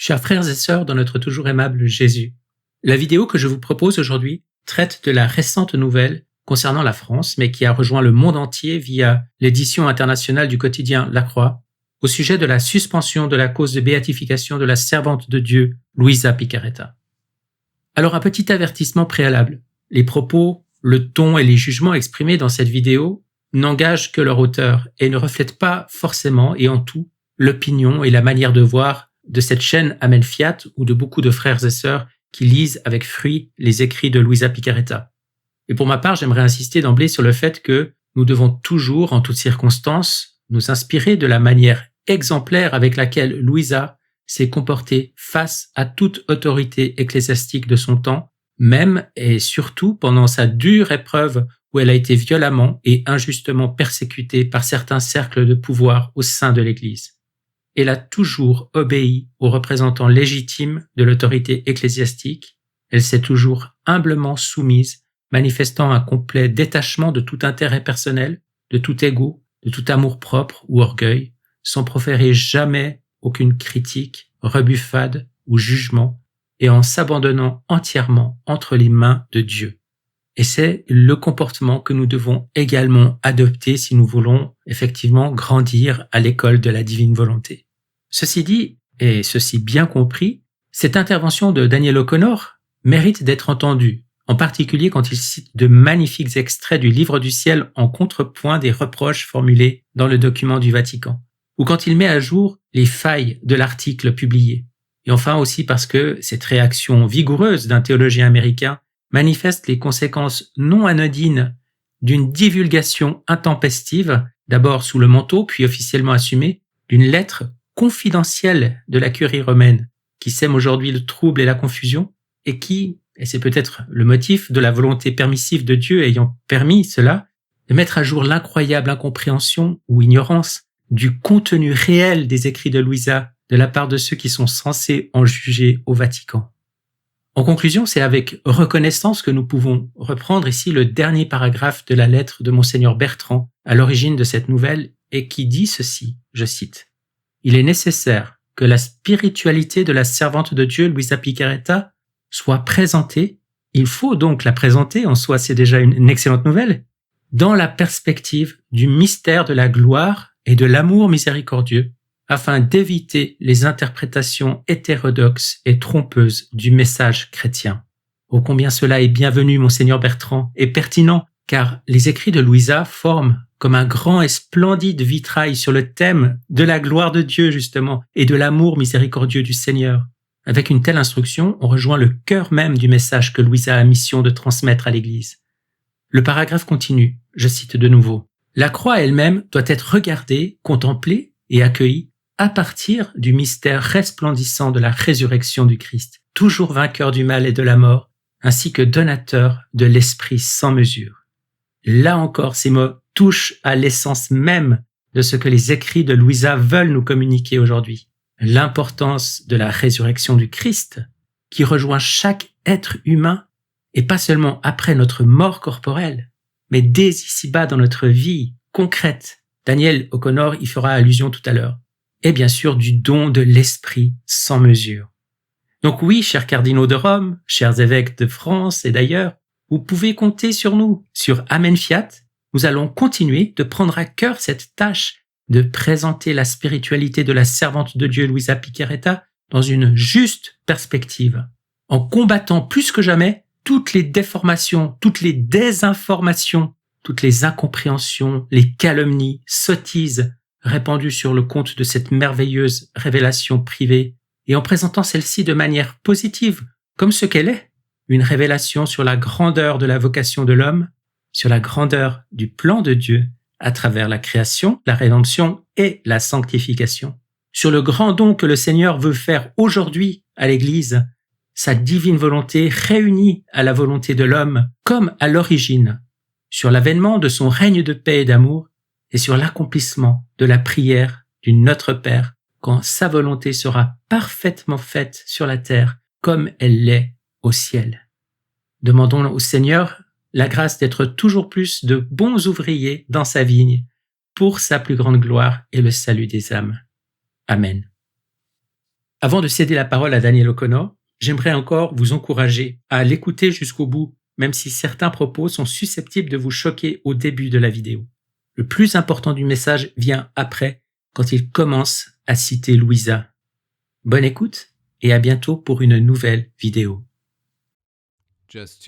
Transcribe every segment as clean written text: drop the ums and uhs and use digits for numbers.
Chers frères et sœurs dans notre toujours aimable Jésus, la vidéo que je vous propose aujourd'hui traite de la récente nouvelle concernant la France, mais qui a rejoint le monde entier via l'édition internationale du quotidien La Croix, au sujet de la suspension de la cause de béatification de la servante de Dieu, Luisa Picarreta. Alors un petit avertissement préalable. Les propos, le ton et les jugements exprimés dans cette vidéo n'engagent que leur auteur et ne reflètent pas forcément et en tout l'opinion et la manière de voir de cette chaîne Amen Fiat ou de beaucoup de frères et sœurs qui lisent avec fruit les écrits de Luisa Picarreta. Et pour ma part, j'aimerais insister d'emblée sur le fait que nous devons toujours, en toutes circonstances, nous inspirer de la manière exemplaire avec laquelle Luisa s'est comportée face à toute autorité ecclésiastique de son temps, même et surtout pendant sa dure épreuve où elle a été violemment et injustement persécutée par certains cercles de pouvoir au sein de l'Église. Elle a toujours obéi aux représentants légitimes de l'autorité ecclésiastique, elle s'est toujours humblement soumise, manifestant un complet détachement de tout intérêt personnel, de tout ego, de tout amour-propre ou orgueil, sans proférer jamais aucune critique, rebuffade ou jugement, et en s'abandonnant entièrement entre les mains de Dieu. Et c'est le comportement que nous devons également adopter si nous voulons effectivement grandir à l'école de la divine volonté. Ceci dit, et ceci bien compris, cette intervention de Daniel O'Connor mérite d'être entendue, en particulier quand il cite de magnifiques extraits du Livre du ciel en contrepoint des reproches formulés dans le document du Vatican, ou quand il met à jour les failles de l'article publié. Et enfin aussi parce que cette réaction vigoureuse d'un théologien américain manifeste les conséquences non anodines d'une divulgation intempestive, d'abord sous le manteau puis officiellement assumée, d'une lettre confidentielle de la curie romaine qui sème aujourd'hui le trouble et la confusion et qui, et c'est peut-être le motif de la volonté permissive de Dieu ayant permis cela, de mettre à jour l'incroyable incompréhension ou ignorance du contenu réel des écrits de Luisa de la part de ceux qui sont censés en juger au Vatican. En conclusion, c'est avec reconnaissance que nous pouvons reprendre ici le dernier paragraphe de la lettre de Monseigneur Bertrand à l'origine de cette nouvelle et qui dit ceci, je cite. « Il est nécessaire que la spiritualité de la servante de Dieu, Luisa Picarreta, soit présentée, il faut donc la présenter, en soi c'est déjà une excellente nouvelle, dans la perspective du mystère de la gloire et de l'amour miséricordieux, afin d'éviter les interprétations hétérodoxes et trompeuses du message chrétien. Ô combien cela est bienvenu, Monseigneur Bertrand, et pertinent, car les écrits de Luisa forment comme un grand et splendide vitrail sur le thème de la gloire de Dieu, justement, et de l'amour miséricordieux du Seigneur. Avec une telle instruction, on rejoint le cœur même du message que Luisa a mission de transmettre à l'Église. Le paragraphe continue, je cite de nouveau. « La croix elle-même doit être regardée, contemplée et accueillie à partir du mystère resplendissant de la résurrection du Christ, toujours vainqueur du mal et de la mort, ainsi que donateur de l'Esprit sans mesure. » Là encore, ces mots touchent à l'essence même de ce que les écrits de Luisa veulent nous communiquer aujourd'hui. L'importance de la résurrection du Christ, qui rejoint chaque être humain, et pas seulement après notre mort corporelle, mais dès ici-bas dans notre vie concrète. Daniel O'Connor y fera allusion tout à l'heure. Et bien sûr du don de l'Esprit sans mesure. Donc oui, chers cardinaux de Rome, chers évêques de France et d'ailleurs, vous pouvez compter sur nous, sur Amen Fiat. Nous allons continuer de prendre à cœur cette tâche de présenter la spiritualité de la servante de Dieu Luisa Picarreta dans une juste perspective, en combattant plus que jamais toutes les déformations, toutes les désinformations, toutes les incompréhensions, les calomnies, sottises répandues sur le compte de cette merveilleuse révélation privée et en présentant celle-ci de manière positive, comme ce qu'elle est, une révélation sur la grandeur de la vocation de l'homme, sur la grandeur du plan de Dieu à travers la création, la rédemption et la sanctification, sur le grand don que le Seigneur veut faire aujourd'hui à l'Église, sa divine volonté réunie à la volonté de l'homme comme à l'origine, sur l'avènement de son règne de paix et d'amour et sur l'accomplissement de la prière du Notre Père quand sa volonté sera parfaitement faite sur la terre comme elle l'est au ciel. Demandons au Seigneur la grâce d'être toujours plus de bons ouvriers dans sa vigne pour sa plus grande gloire et le salut des âmes. Amen. Avant de céder la parole à Daniel O'Connor, j'aimerais encore vous encourager à l'écouter jusqu'au bout, même si certains propos sont susceptibles de vous choquer au début de la vidéo. Le plus important du message vient après, quand il commence à citer Louisa. Bonne écoute et à bientôt pour une nouvelle vidéo.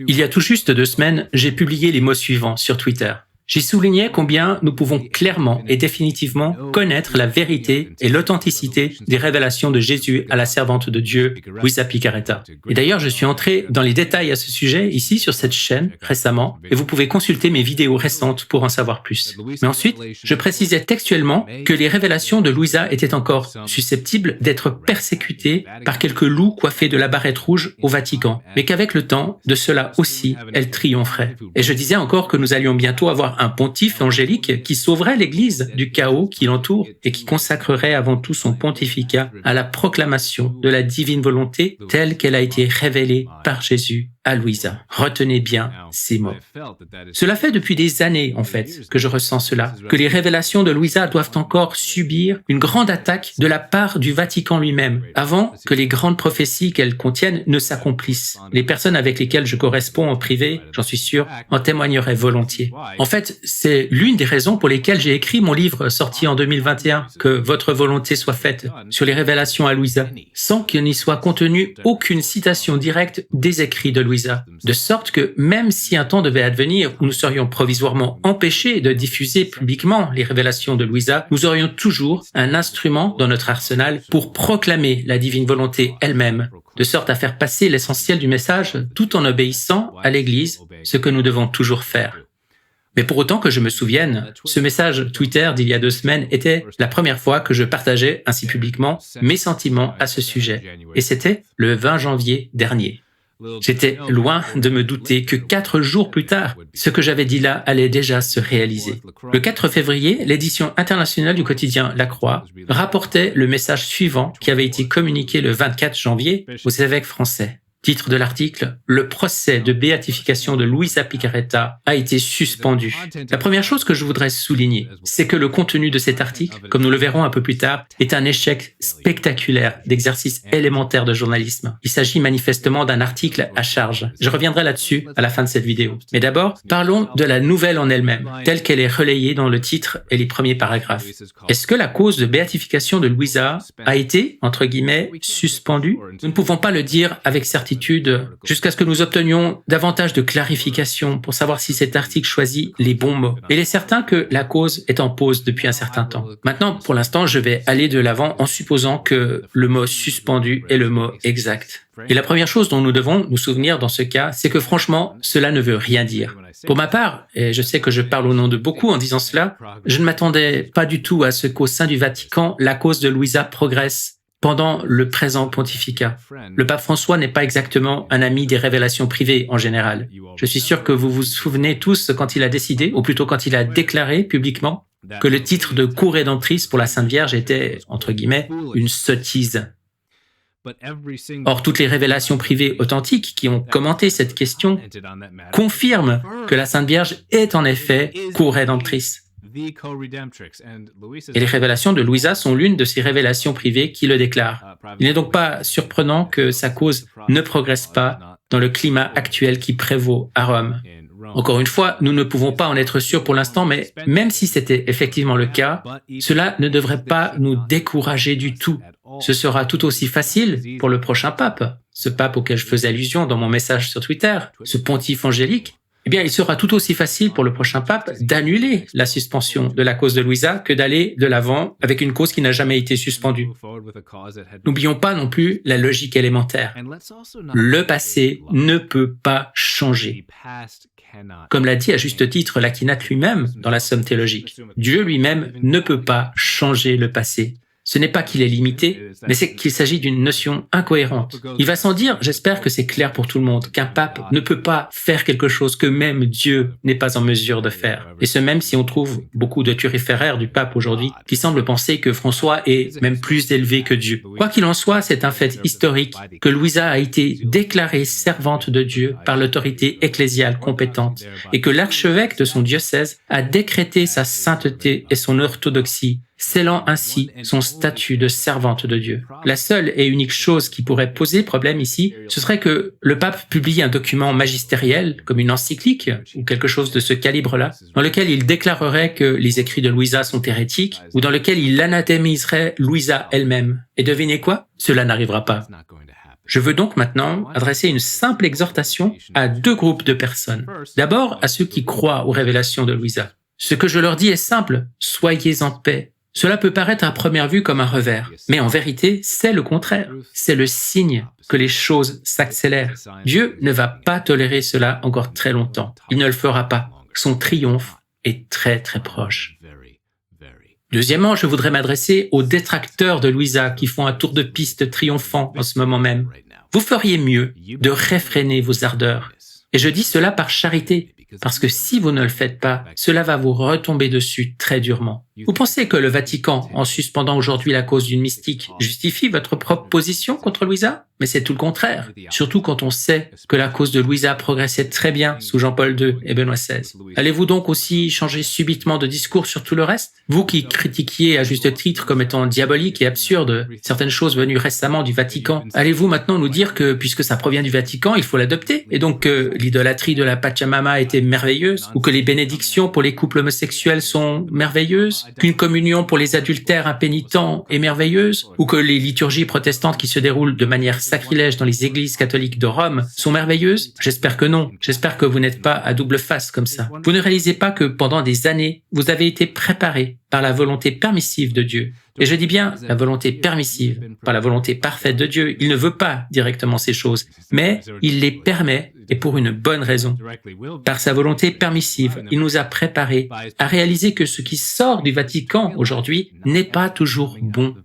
Il y a tout juste 2 semaines, j'ai publié les mots suivants sur Twitter. J'y soulignais combien nous pouvons clairement et définitivement connaître la vérité et l'authenticité des révélations de Jésus à la servante de Dieu, Louisa Picarreta. Et d'ailleurs, je suis entré dans les détails à ce sujet ici sur cette chaîne récemment et vous pouvez consulter mes vidéos récentes pour en savoir plus. Mais ensuite, je précisais textuellement que les révélations de Louisa étaient encore susceptibles d'être persécutées par quelques loups coiffés de la barrette rouge au Vatican, mais qu'avec le temps, de cela aussi, elle triompherait. Et je disais encore que nous allions bientôt avoir un pontife angélique qui sauverait l'Église du chaos qui l'entoure et qui consacrerait avant tout son pontificat à la proclamation de la divine volonté telle qu'elle a été révélée par Jésus à Louisa. Retenez bien ces mots. Cela fait depuis des années, en fait, que je ressens cela, que les révélations de Louisa doivent encore subir une grande attaque de la part du Vatican lui-même, avant que les grandes prophéties qu'elles contiennent ne s'accomplissent. Les personnes avec lesquelles je corresponds en privé, j'en suis sûr, en témoigneraient volontiers. En fait, c'est l'une des raisons pour lesquelles j'ai écrit mon livre sorti en 2021, Que votre volonté soit faite, sur les révélations à Louisa, sans qu'il n'y soit contenu aucune citation directe des écrits de Louisa. De sorte que même si un temps devait advenir où nous serions provisoirement empêchés de diffuser publiquement les révélations de Louisa, nous aurions toujours un instrument dans notre arsenal pour proclamer la divine volonté elle-même, de sorte à faire passer l'essentiel du message tout en obéissant à l'Église, ce que nous devons toujours faire. Mais pour autant que je me souvienne, ce message Twitter d'il y a 2 semaines était la première fois que je partageais ainsi publiquement mes sentiments à ce sujet. Et c'était le 20 janvier dernier. J'étais loin de me douter que 4 jours plus tard, ce que j'avais dit là allait déjà se réaliser. Le 4 février, l'édition internationale du quotidien La Croix rapportait le message suivant qui avait été communiqué le 24 janvier aux évêques français. Titre de l'article, le procès de béatification de Louisa Picarreta a été suspendu. La première chose que je voudrais souligner, c'est que le contenu de cet article, comme nous le verrons un peu plus tard, est un échec spectaculaire d'exercice élémentaire de journalisme. Il s'agit manifestement d'un article à charge. Je reviendrai là-dessus à la fin de cette vidéo. Mais d'abord, parlons de la nouvelle en elle-même, telle qu'elle est relayée dans le titre et les premiers paragraphes. Est-ce que la cause de béatification de Louisa a été, entre guillemets, suspendue? Nous ne pouvons pas le dire avec certitude jusqu'à ce que nous obtenions davantage de clarification pour savoir si cet article choisit les bons mots. Il est certain que la cause est en pause depuis un certain temps. Maintenant, pour l'instant, je vais aller de l'avant en supposant que le mot suspendu est le mot exact. Et la première chose dont nous devons nous souvenir dans ce cas, c'est que franchement, cela ne veut rien dire. Pour ma part, et je sais que je parle au nom de beaucoup en disant cela, je ne m'attendais pas du tout à ce qu'au sein du Vatican, la cause de Louisa progresse pendant le présent pontificat. Le pape François n'est pas exactement un ami des révélations privées en général. Je suis sûr que vous vous souvenez tous quand il a décidé, ou plutôt quand il a déclaré publiquement, que le titre de co-rédemptrice pour la Sainte Vierge était, entre guillemets, une sottise. Or, toutes les révélations privées authentiques qui ont commenté cette question confirment que la Sainte Vierge est en effet co-rédemptrice. Et les révélations de Louisa sont l'une de ces révélations privées qui le déclarent. Il n'est donc pas surprenant que sa cause ne progresse pas dans le climat actuel qui prévaut à Rome. Encore une fois, nous ne pouvons pas en être sûrs pour l'instant, mais même si c'était effectivement le cas, cela ne devrait pas nous décourager du tout. Ce sera tout aussi facile pour le prochain pape, ce pape auquel je faisais allusion dans mon message sur Twitter, ce pontife angélique. Eh bien, il sera tout aussi facile pour le prochain pape d'annuler la suspension de la cause de Louisa que d'aller de l'avant avec une cause qui n'a jamais été suspendue. N'oublions pas non plus la logique élémentaire. Le passé ne peut pas changer. Comme l'a dit à juste titre l'Aquinat lui-même dans la Somme théologique, Dieu lui-même ne peut pas changer le passé. Ce n'est pas qu'il est limité, mais c'est qu'il s'agit d'une notion incohérente. Il va sans dire, j'espère que c'est clair pour tout le monde, qu'un pape ne peut pas faire quelque chose que même Dieu n'est pas en mesure de faire. Et ce même si on trouve beaucoup de turiféraires du pape aujourd'hui qui semblent penser que François est même plus élevé que Dieu. Quoi qu'il en soit, c'est un fait historique que Louisa a été déclarée servante de Dieu par l'autorité ecclésiale compétente et que l'archevêque de son diocèse a décrété sa sainteté et son orthodoxie scellant ainsi son statut de servante de Dieu. La seule et unique chose qui pourrait poser problème ici, ce serait que le pape publie un document magistériel, comme une encyclique, ou quelque chose de ce calibre-là, dans lequel il déclarerait que les écrits de Louisa sont hérétiques, ou dans lequel il anathémiserait Louisa elle-même. Et devinez quoi? Cela n'arrivera pas. Je veux donc maintenant adresser une simple exhortation à deux groupes de personnes. D'abord, à ceux qui croient aux révélations de Louisa. Ce que je leur dis est simple, soyez en paix. Cela peut paraître à première vue comme un revers, mais en vérité, c'est le contraire. C'est le signe que les choses s'accélèrent. Dieu ne va pas tolérer cela encore très longtemps. Il ne le fera pas. Son triomphe est très très proche. Deuxièmement, je voudrais m'adresser aux détracteurs de Louisa qui font un tour de piste triomphant en ce moment même. Vous feriez mieux de réfréner vos ardeurs. Et je dis cela par charité, parce que si vous ne le faites pas, cela va vous retomber dessus très durement. Vous pensez que le Vatican, en suspendant aujourd'hui la cause d'une mystique, justifie votre propre position contre Louisa? Mais c'est tout le contraire, surtout quand on sait que la cause de Louisa progressait très bien sous Jean-Paul II et Benoît XVI. Allez-vous donc aussi changer subitement de discours sur tout le reste? Vous qui critiquiez à juste titre comme étant diabolique et absurde certaines choses venues récemment du Vatican, allez-vous maintenant nous dire que puisque ça provient du Vatican, il faut l'adopter? Et donc que l'idolâtrie de la Pachamama était merveilleuse? Ou que les bénédictions pour les couples homosexuels sont merveilleuses? Qu'une communion pour les adultères impénitents est merveilleuse? Ou que les liturgies protestantes qui se déroulent de manière sacrilège dans les églises catholiques de Rome sont merveilleuses? J'espère que non. J'espère que vous n'êtes pas à double face comme ça. Vous ne réalisez pas que pendant des années, vous avez été préparés par la volonté permissive de Dieu. Et je dis bien la volonté permissive, pas la volonté parfaite de Dieu. Il ne veut pas directement ces choses, mais il les permet et pour une bonne raison. Par sa volonté permissive, il nous a préparés à réaliser que ce qui sort du Vatican aujourd'hui n'est pas toujours bon.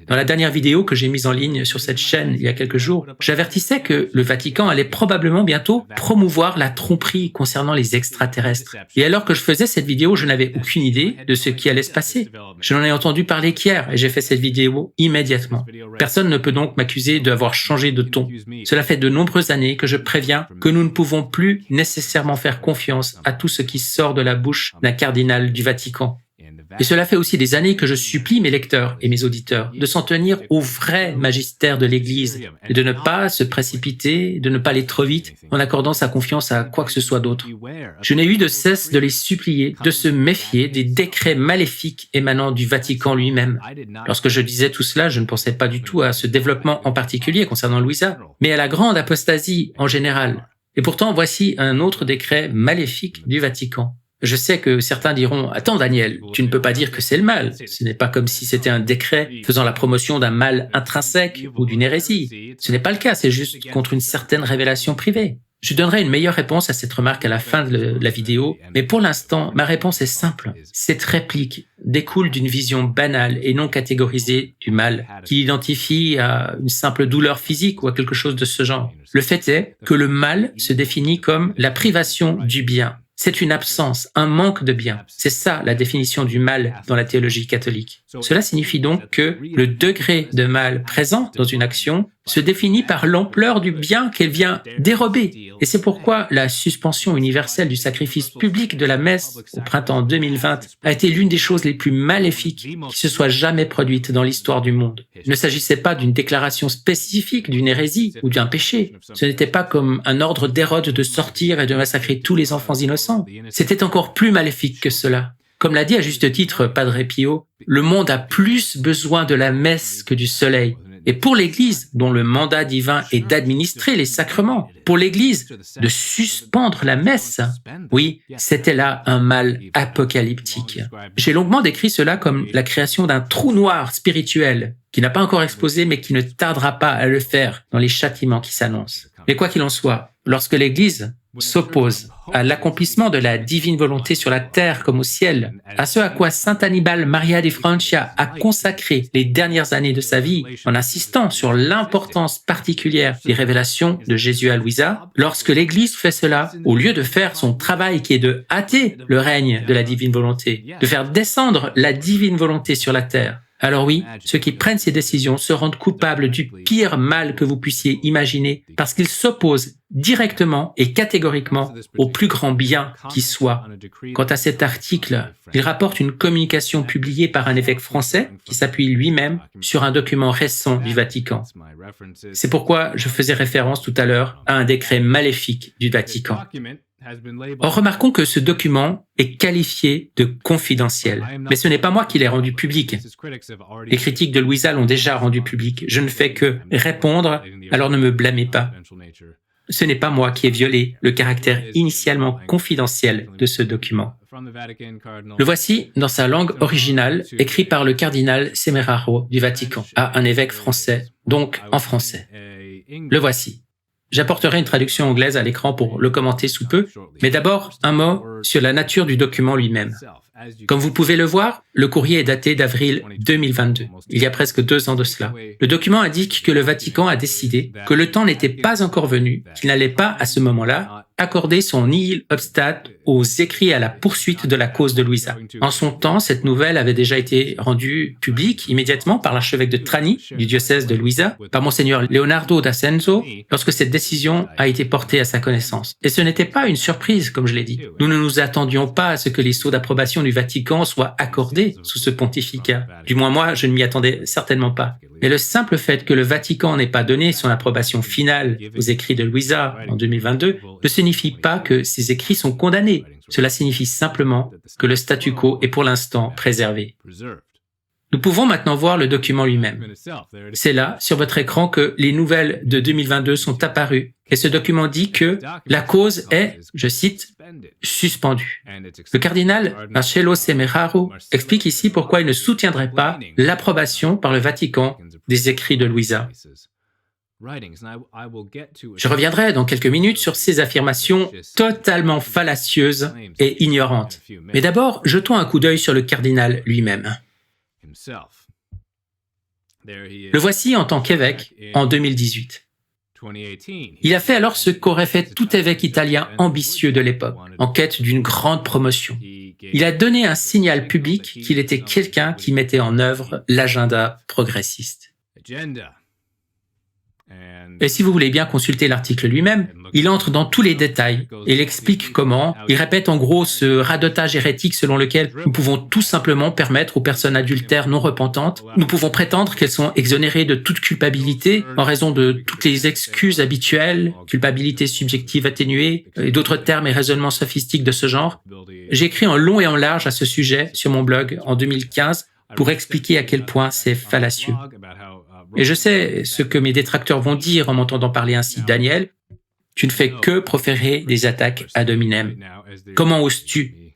Dans la dernière vidéo que j'ai mise en ligne sur cette chaîne il y a quelques jours, j'avertissais que le Vatican allait probablement bientôt promouvoir la tromperie concernant les extraterrestres. Et alors que je faisais cette vidéo, je n'avais aucune idée de ce qui allait se passer. Je n'en ai entendu parler qu'hier et j'ai fait cette vidéo immédiatement. Personne ne peut donc m'accuser d'avoir changé de ton. Cela fait de nombreuses années que je préviens que nous ne pouvons plus nécessairement faire confiance à tout ce qui sort de la bouche d'un cardinal du Vatican. Et cela fait aussi des années que je supplie mes lecteurs et mes auditeurs de s'en tenir au vrai magistère de l'Église et de ne pas se précipiter, de ne pas aller trop vite en accordant sa confiance à quoi que ce soit d'autre. Je n'ai eu de cesse de les supplier de se méfier des décrets maléfiques émanant du Vatican lui-même. Lorsque je disais tout cela, je ne pensais pas du tout à ce développement en particulier concernant Louisa, mais à la grande apostasie en général. Et pourtant, voici un autre décret maléfique du Vatican. Je sais que certains diront « Attends Daniel, tu ne peux pas dire que c'est le mal. Ce n'est pas comme si c'était un décret faisant la promotion d'un mal intrinsèque ou d'une hérésie. Ce n'est pas le cas, c'est juste contre une certaine révélation privée. » Je donnerai une meilleure réponse à cette remarque à la fin de la vidéo, mais pour l'instant, ma réponse est simple. Cette réplique découle d'une vision banale et non catégorisée du mal, qui identifie à une simple douleur physique ou à quelque chose de ce genre. Le fait est que le mal se définit comme la privation du bien. C'est une absence, un manque de bien. C'est ça la définition du mal dans la théologie catholique. Cela signifie donc que le degré de mal présent dans une action se définit par l'ampleur du bien qu'elle vient dérober. Et c'est pourquoi la suspension universelle du sacrifice public de la messe au printemps 2020 a été l'une des choses les plus maléfiques qui se soient jamais produites dans l'histoire du monde. Il ne s'agissait pas d'une déclaration spécifique d'une hérésie ou d'un péché. Ce n'était pas comme un ordre d'Hérode de sortir et de massacrer tous les enfants innocents. C'était encore plus maléfique que cela. Comme l'a dit à juste titre Padre Pio, le monde a plus besoin de la messe que du soleil. Et pour l'Église, dont le mandat divin est d'administrer les sacrements, pour l'Église, de suspendre la messe, oui, c'était là un mal apocalyptique. J'ai longuement décrit cela comme la création d'un trou noir spirituel, qui n'a pas encore explosé, mais qui ne tardera pas à le faire dans les châtiments qui s'annoncent. Mais quoi qu'il en soit, lorsque l'Église s'oppose à l'accomplissement de la divine volonté sur la terre comme au ciel, à ce à quoi saint Annibale Maria di Francia a consacré les dernières années de sa vie en insistant sur l'importance particulière des révélations de Jésus à Louisa, lorsque l'Église fait cela, au lieu de faire son travail qui est de hâter le règne de la divine volonté, de faire descendre la divine volonté sur la terre, Alors oui, ceux qui prennent ces décisions se rendent coupables du pire mal que vous puissiez imaginer parce qu'ils s'opposent directement et catégoriquement au plus grand bien qui soit. Quant à cet article, il rapporte une communication publiée par un évêque français qui s'appuie lui-même sur un document récent du Vatican. C'est pourquoi je faisais référence tout à l'heure à un décret maléfique du Vatican. Or, remarquons que ce document est qualifié de confidentiel. Mais ce n'est pas moi qui l'ai rendu public. Les critiques de Louisa l'ont déjà rendu public. Je ne fais que répondre, alors ne me blâmez pas. Ce n'est pas moi qui ai violé le caractère initialement confidentiel de ce document. Le voici dans sa langue originale, écrit par le cardinal Semeraro du Vatican, à un évêque français, donc en français. Le voici. J'apporterai une traduction anglaise à l'écran pour le commenter sous peu, mais d'abord un mot sur la nature du document lui-même. Comme vous pouvez le voir, le courrier est daté d'avril 2022, il y a presque 2 ans de cela. Le document indique que le Vatican a décidé que le temps n'était pas encore venu, qu'il n'allait pas, à ce moment-là, accorder son nihil obstat aux écrits à la poursuite de la cause de Louisa. En son temps, cette nouvelle avait déjà été rendue publique immédiatement par l'archevêque de Trani, du diocèse de Louisa, par monseigneur Leonardo d'Ascenso, lorsque cette décision a été portée à sa connaissance. Et ce n'était pas une surprise, comme je l'ai dit. Nous ne nous attendions pas à ce que les sceaux d'approbation du Vatican soient accordés sous ce pontificat. Du moins moi, je ne m'y attendais certainement pas. Mais le simple fait que le Vatican n'ait pas donné son approbation finale aux écrits de Louisa en 2022 ne signifie pas que ces écrits sont condamnés. Cela signifie simplement que le statu quo est pour l'instant préservé. Nous pouvons maintenant voir le document lui-même. C'est là, sur votre écran, que les nouvelles de 2022 sont apparues. Et ce document dit que la cause est, je cite, suspendue. Le cardinal Marcello Semeraro explique ici pourquoi il ne soutiendrait pas l'approbation par le Vatican des écrits de Louisa. Je reviendrai dans quelques minutes sur ces affirmations totalement fallacieuses et ignorantes. Mais d'abord, jetons un coup d'œil sur le cardinal lui-même. Le voici en tant qu'évêque en 2018. Il a fait alors ce qu'aurait fait tout évêque italien ambitieux de l'époque, en quête d'une grande promotion. Il a donné un signal public qu'il était quelqu'un qui mettait en œuvre l'agenda progressiste. Et si vous voulez bien consulter l'article lui-même, il entre dans tous les détails et il explique comment. Il répète en gros ce radotage hérétique selon lequel nous pouvons tout simplement permettre aux personnes adultères non repentantes, nous pouvons prétendre qu'elles sont exonérées de toute culpabilité en raison de toutes les excuses habituelles, culpabilité subjective atténuée et d'autres termes et raisonnements sophistiques de ce genre. J'ai écrit en long et en large à ce sujet sur mon blog en 2015 pour expliquer à quel point c'est fallacieux. Et je sais ce que mes détracteurs vont dire en m'entendant parler ainsi. Daniel, tu ne fais que proférer des attaques ad hominem. Comment oses-tu?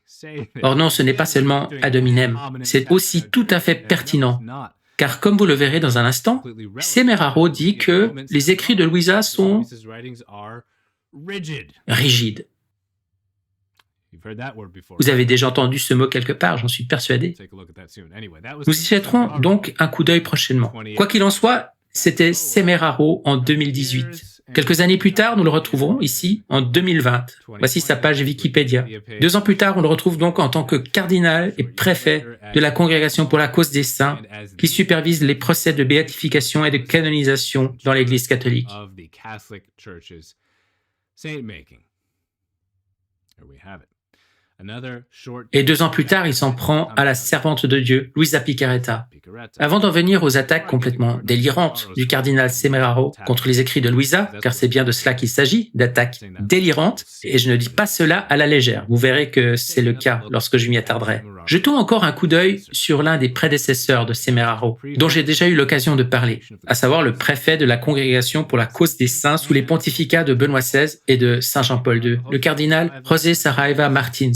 Or non, ce n'est pas seulement ad hominem, c'est aussi tout à fait pertinent. Car comme vous le verrez dans un instant, Semeraro dit que les écrits de Louisa sont rigides. Vous avez déjà entendu ce mot quelque part, j'en suis persuadé. Nous y jetterons donc un coup d'œil prochainement. Quoi qu'il en soit, c'était Semeraro en 2018. Quelques années plus tard, nous le retrouverons ici en 2020. Voici sa page Wikipédia. 2 ans plus tard, on le retrouve donc en tant que cardinal et préfet de la Congrégation pour la cause des saints qui supervise les procès de béatification et de canonisation dans l'Église catholique. Et 2 ans plus tard, il s'en prend à la servante de Dieu, Luisa Picaretta. Avant d'en venir aux attaques complètement délirantes du cardinal Semeraro contre les écrits de Louisa, car c'est bien de cela qu'il s'agit, d'attaques délirantes, et je ne dis pas cela à la légère, vous verrez que c'est le cas lorsque je m'y attarderai. Jetons encore un coup d'œil sur l'un des prédécesseurs de Semeraro, dont j'ai déjà eu l'occasion de parler, à savoir le préfet de la Congrégation pour la cause des saints sous les pontificats de Benoît XVI et de Saint Jean-Paul II, le cardinal José Saraiva Martins.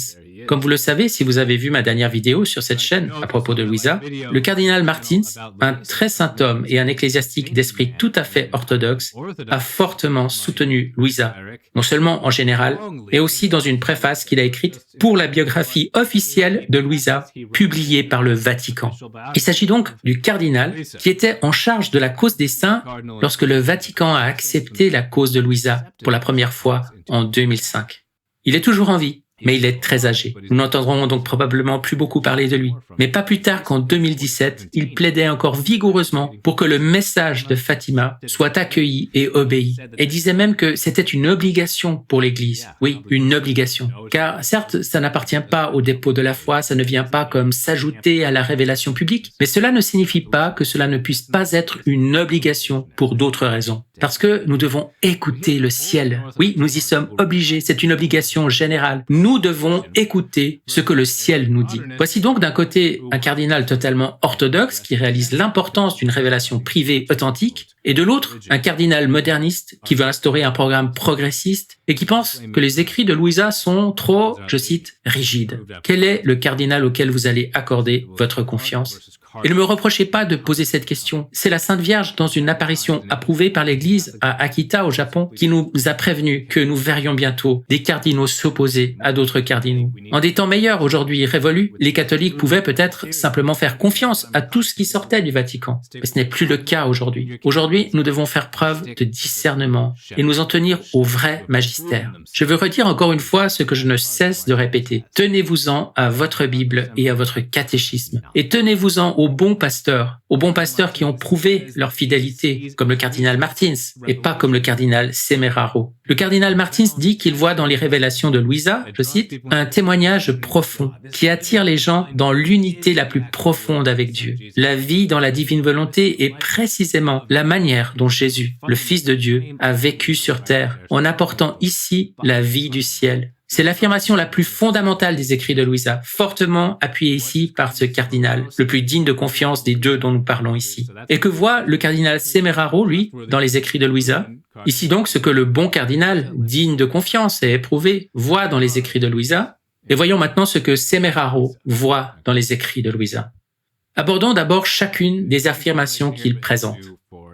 Comme vous le savez, si vous avez vu ma dernière vidéo sur cette chaîne à propos de Louisa, le cardinal Martins, un très saint homme et un ecclésiastique d'esprit tout à fait orthodoxe, a fortement soutenu Louisa, non seulement en général, mais aussi dans une préface qu'il a écrite pour la biographie officielle de Louisa, publiée par le Vatican. Il s'agit donc du cardinal qui était en charge de la cause des saints lorsque le Vatican a accepté la cause de Louisa pour la première fois en 2005. Il est toujours en vie. mais il est très âgé. Nous n'entendrons donc probablement plus beaucoup parler de lui. Mais pas plus tard qu'en 2017, il plaidait encore vigoureusement pour que le message de Fatima soit accueilli et obéi. Et disait même que c'était une obligation pour l'Église. Oui, une obligation. Car certes, ça n'appartient pas au dépôt de la foi, ça ne vient pas comme s'ajouter à la révélation publique, mais cela ne signifie pas que cela ne puisse pas être une obligation pour d'autres raisons. Parce que nous devons écouter le ciel. Oui, nous y sommes obligés, c'est une obligation générale. Nous devons écouter ce que le ciel nous dit. Voici donc d'un côté un cardinal totalement orthodoxe qui réalise l'importance d'une révélation privée authentique, et de l'autre, un cardinal moderniste qui veut instaurer un programme progressiste et qui pense que les écrits de Louisa sont trop, je cite, rigides. Quel est le cardinal auquel vous allez accorder votre confiance ? Et ne me reprochez pas de poser cette question. C'est la Sainte Vierge, dans une apparition approuvée par l'Église à Akita, au Japon, qui nous a prévenu que nous verrions bientôt des cardinaux s'opposer à d'autres cardinaux. En des temps meilleurs, aujourd'hui révolus, les catholiques pouvaient peut-être simplement faire confiance à tout ce qui sortait du Vatican. Mais ce n'est plus le cas aujourd'hui. Aujourd'hui, nous devons faire preuve de discernement et nous en tenir au vrai magistère. Je veux redire encore une fois ce que je ne cesse de répéter. Tenez-vous-en à votre Bible et à votre catéchisme. Et tenez-vous-en aux bons pasteurs qui ont prouvé leur fidélité, comme le cardinal Martins, et pas comme le cardinal Semeraro. Le cardinal Martins dit qu'il voit dans les révélations de Louisa, je cite, un témoignage profond qui attire les gens dans l'unité la plus profonde avec Dieu. La vie dans la divine volonté est précisément la manière dont Jésus, le Fils de Dieu, a vécu sur terre, en apportant ici la vie du ciel. C'est l'affirmation la plus fondamentale des écrits de Louisa, fortement appuyée ici par ce cardinal, le plus digne de confiance des deux dont nous parlons ici. Et que voit le cardinal Semeraro, lui, dans les écrits de Louisa ? Ici donc ce que le bon cardinal, digne de confiance et éprouvé, voit dans les écrits de Louisa. Et voyons maintenant ce que Semeraro voit dans les écrits de Louisa. Abordons d'abord chacune des affirmations qu'il présente.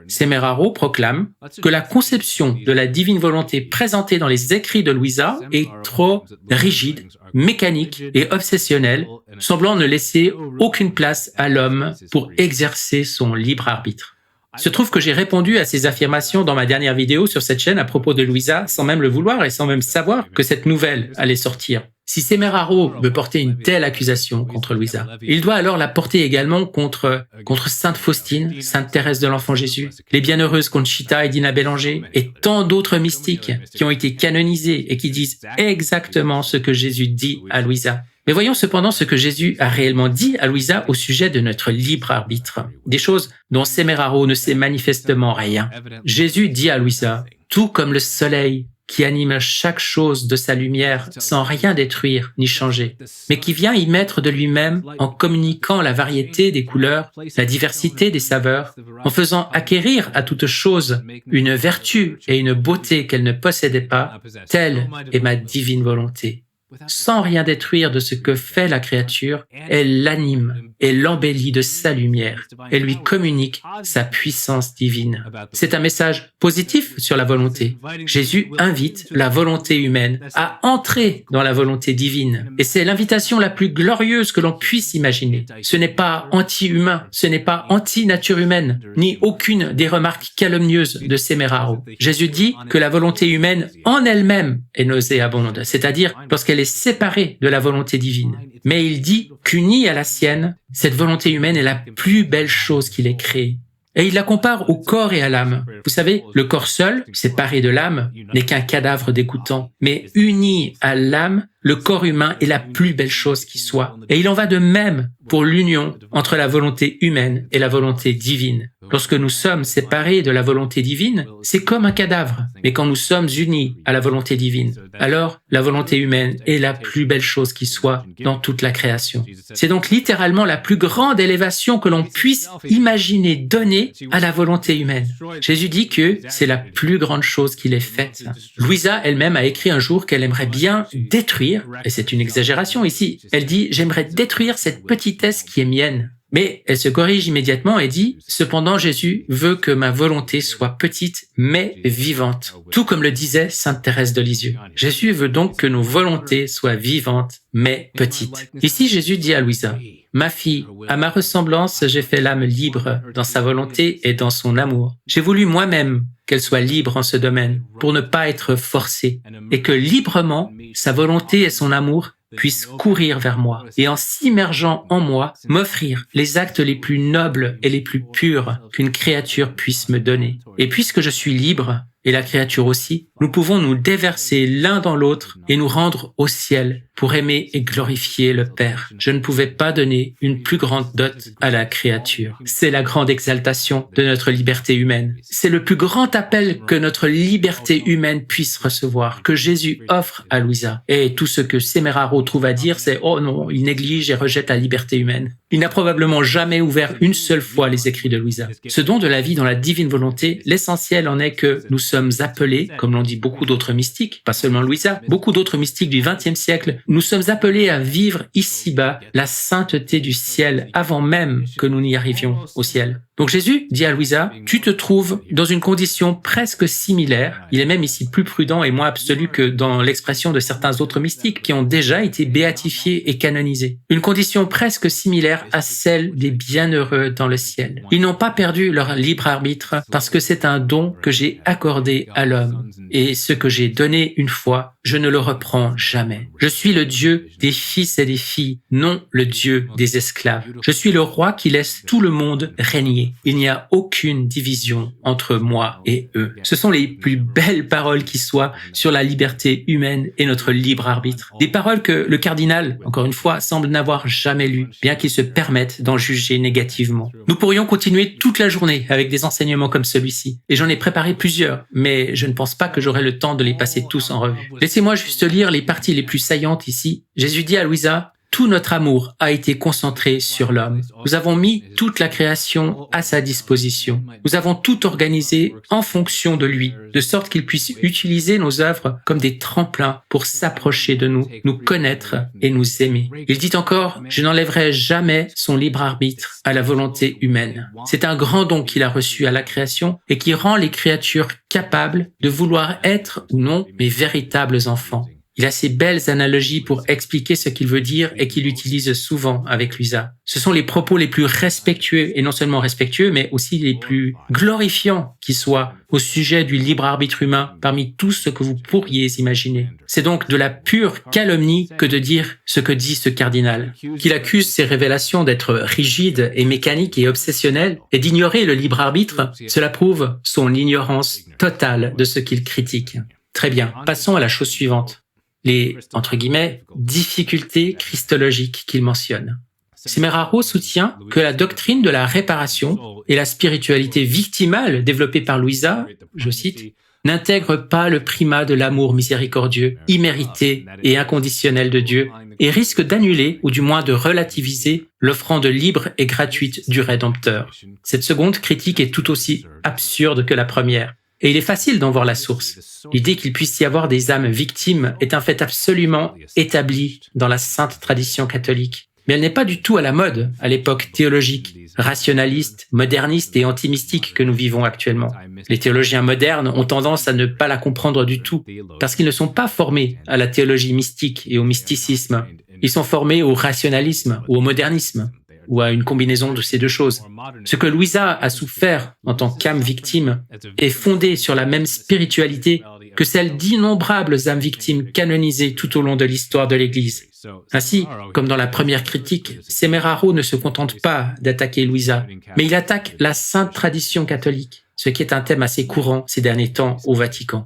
Semeraro proclame que la conception de la divine volonté présentée dans les écrits de Louisa est trop rigide, mécanique et obsessionnelle, semblant ne laisser aucune place à l'homme pour exercer son libre arbitre. Il se trouve que j'ai répondu à ces affirmations dans ma dernière vidéo sur cette chaîne à propos de Louisa sans même le vouloir et sans même savoir que cette nouvelle allait sortir. Si Semeraro veut porter une telle accusation contre Louisa, il doit alors la porter également contre Sainte Faustine, Sainte Thérèse de l'Enfant Jésus, les bienheureuses Conchita et Dina Bélanger et tant d'autres mystiques qui ont été canonisés et qui disent exactement ce que Jésus dit à Louisa. Mais voyons cependant ce que Jésus a réellement dit à Louisa au sujet de notre libre arbitre. Des choses dont Semeraro ne sait manifestement rien. Jésus dit à Louisa, « Tout comme le soleil qui anime chaque chose de sa lumière sans rien détruire ni changer, mais qui vient y mettre de lui-même en communiquant la variété des couleurs, la diversité des saveurs, en faisant acquérir à toute chose une vertu et une beauté qu'elle ne possédait pas, telle est ma divine volonté. » Sans rien détruire de ce que fait la créature, elle l'anime et l'embellit de sa lumière et lui communique sa puissance divine. C'est un message positif sur la volonté. Jésus invite la volonté humaine à entrer dans la volonté divine. Et c'est l'invitation la plus glorieuse que l'on puisse imaginer. Ce n'est pas anti-humain, ce n'est pas anti-nature humaine, ni aucune des remarques calomnieuses de Semeraro. Jésus dit que la volonté humaine en elle-même est nauséabonde, c'est-à-dire lorsqu'elle est séparée de la volonté divine. Mais il dit qu'unie à la sienne, cette volonté humaine est la plus belle chose qu'il ait créée. Et il la compare au corps et à l'âme. Vous savez, le corps seul, séparé de l'âme, n'est qu'un cadavre dégoûtant. Mais uni à l'âme, le corps humain est la plus belle chose qui soit. Et il en va de même pour l'union entre la volonté humaine et la volonté divine. Lorsque nous sommes séparés de la volonté divine, c'est comme un cadavre. Mais quand nous sommes unis à la volonté divine, alors la volonté humaine est la plus belle chose qui soit dans toute la création. C'est donc littéralement la plus grande élévation que l'on puisse imaginer donner à la volonté humaine. Jésus dit que c'est la plus grande chose qu'il ait faite. Louisa elle-même a écrit un jour qu'elle aimerait bien détruire, et c'est une exagération ici, elle dit « J'aimerais détruire cette petitesse qui est mienne ». Mais elle se corrige immédiatement et dit « Cependant, Jésus veut que ma volonté soit petite, mais vivante. » Tout comme le disait Sainte Thérèse de Lisieux. Jésus veut donc que nos volontés soient vivantes, mais petites. Ici, Jésus dit à Louisa « Ma fille, à ma ressemblance, j'ai fait l'âme libre dans sa volonté et dans son amour. J'ai voulu moi-même qu'elle soit libre en ce domaine, pour ne pas être forcée, et que librement, sa volonté et son amour puissent courir vers moi, et en s'immergeant en moi, m'offrir les actes les plus nobles et les plus purs qu'une créature puisse me donner. Et puisque je suis libre, et la créature aussi, nous pouvons nous déverser l'un dans l'autre et nous rendre au ciel pour aimer et glorifier le Père. Je ne pouvais pas donner une plus grande dot à la créature. C'est la grande exaltation de notre liberté humaine. C'est le plus grand appel que notre liberté humaine puisse recevoir, que Jésus offre à Louisa. Et tout ce que Semeraro trouve à dire, c'est « Oh non, il néglige et rejette la liberté humaine ». Il n'a probablement jamais ouvert une seule fois les écrits de Louisa. Ce don de la vie dans la divine volonté, l'essentiel en est que nous sommes appelés, comme l'ont dit beaucoup d'autres mystiques, pas seulement Louisa, beaucoup d'autres mystiques du XXe siècle, nous sommes appelés à vivre ici-bas la sainteté du ciel avant même que nous n'y arrivions au ciel. Donc Jésus dit à Louisa, tu te trouves dans une condition presque similaire, il est même ici plus prudent et moins absolu que dans l'expression de certains autres mystiques qui ont déjà été béatifiés et canonisés. Une condition presque similaire à celle des bienheureux dans le ciel. Ils n'ont pas perdu leur libre arbitre parce que c'est un don que j'ai accordé à l'homme. Et ce que j'ai donné une fois, je ne le reprends jamais. Je suis le Dieu des fils et des filles, non le Dieu des esclaves. Je suis le roi qui laisse tout le monde régner. Il n'y a aucune division entre moi et eux. Ce sont les plus belles paroles qui soient sur la liberté humaine et notre libre arbitre. Des paroles que le cardinal, encore une fois, semble n'avoir jamais lues, bien qu'il se permette d'en juger négativement. Nous pourrions continuer toute la journée avec des enseignements comme celui-ci. Et j'en ai préparé plusieurs, mais je ne pense pas que j'aurai le temps de les passer tous en revue. Laissez-moi juste lire les parties les plus saillantes ici. Jésus dit à Louisa, « Tout notre amour a été concentré sur l'homme. Nous avons mis toute la création à sa disposition. Nous avons tout organisé en fonction de lui, de sorte qu'il puisse utiliser nos œuvres comme des tremplins pour s'approcher de nous, nous connaître et nous aimer. » Il dit encore, « Je n'enlèverai jamais son libre arbitre à la volonté humaine. » C'est un grand don qu'il a reçu à la création et qui rend les créatures capables de vouloir être ou non mes véritables enfants. Il a ces belles analogies pour expliquer ce qu'il veut dire et qu'il utilise souvent avec Louisa. Ce sont les propos les plus respectueux, et non seulement respectueux, mais aussi les plus glorifiants qui soient au sujet du libre arbitre humain parmi tout ce que vous pourriez imaginer. C'est donc de la pure calomnie que de dire ce que dit ce cardinal, qu'il accuse ces révélations d'être rigides et mécaniques et obsessionnelles et d'ignorer le libre arbitre. Cela prouve son ignorance totale de ce qu'il critique. Très bien, passons à la chose suivante. Les, entre guillemets, difficultés christologiques qu'il mentionne. Semeraro soutient que la doctrine de la réparation et la spiritualité victimale développée par Louisa, je cite, n'intègre pas le primat de l'amour miséricordieux, immérité et inconditionnel de Dieu et risque d'annuler ou du moins de relativiser l'offrande libre et gratuite du Rédempteur. Cette seconde critique est tout aussi absurde que la première. Et il est facile d'en voir la source. L'idée qu'il puisse y avoir des âmes victimes est un fait absolument établi dans la sainte tradition catholique. Mais elle n'est pas du tout à la mode à l'époque théologique, rationaliste, moderniste et anti-mystique que nous vivons actuellement. Les théologiens modernes ont tendance à ne pas la comprendre du tout, parce qu'ils ne sont pas formés à la théologie mystique et au mysticisme. Ils sont formés au rationalisme ou au modernisme, ou à une combinaison de ces deux choses. Ce que Louisa a souffert en tant qu'âme victime est fondé sur la même spiritualité que celle d'innombrables âmes victimes canonisées tout au long de l'histoire de l'Église. Ainsi, comme dans la première critique, Semeraro ne se contente pas d'attaquer Louisa, mais il attaque la sainte tradition catholique, ce qui est un thème assez courant ces derniers temps au Vatican.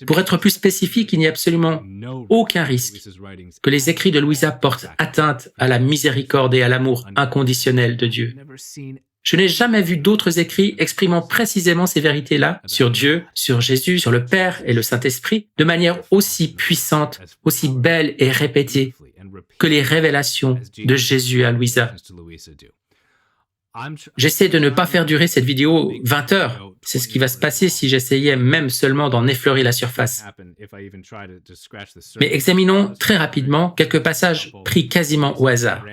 Pour être plus spécifique, il n'y a absolument aucun risque que les écrits de Louisa portent atteinte à la miséricorde et à l'amour inconditionnel de Dieu. Je n'ai jamais vu d'autres écrits exprimant précisément ces vérités-là sur Dieu, sur Jésus, sur le Père et le Saint-Esprit, de manière aussi puissante, aussi belle et répétée que les révélations de Jésus à Louisa. J'essaie de ne pas faire durer cette vidéo 20 heures. C'est ce qui va se passer si j'essayais même seulement d'en effleurer la surface. Mais examinons très rapidement quelques passages pris quasiment au hasard.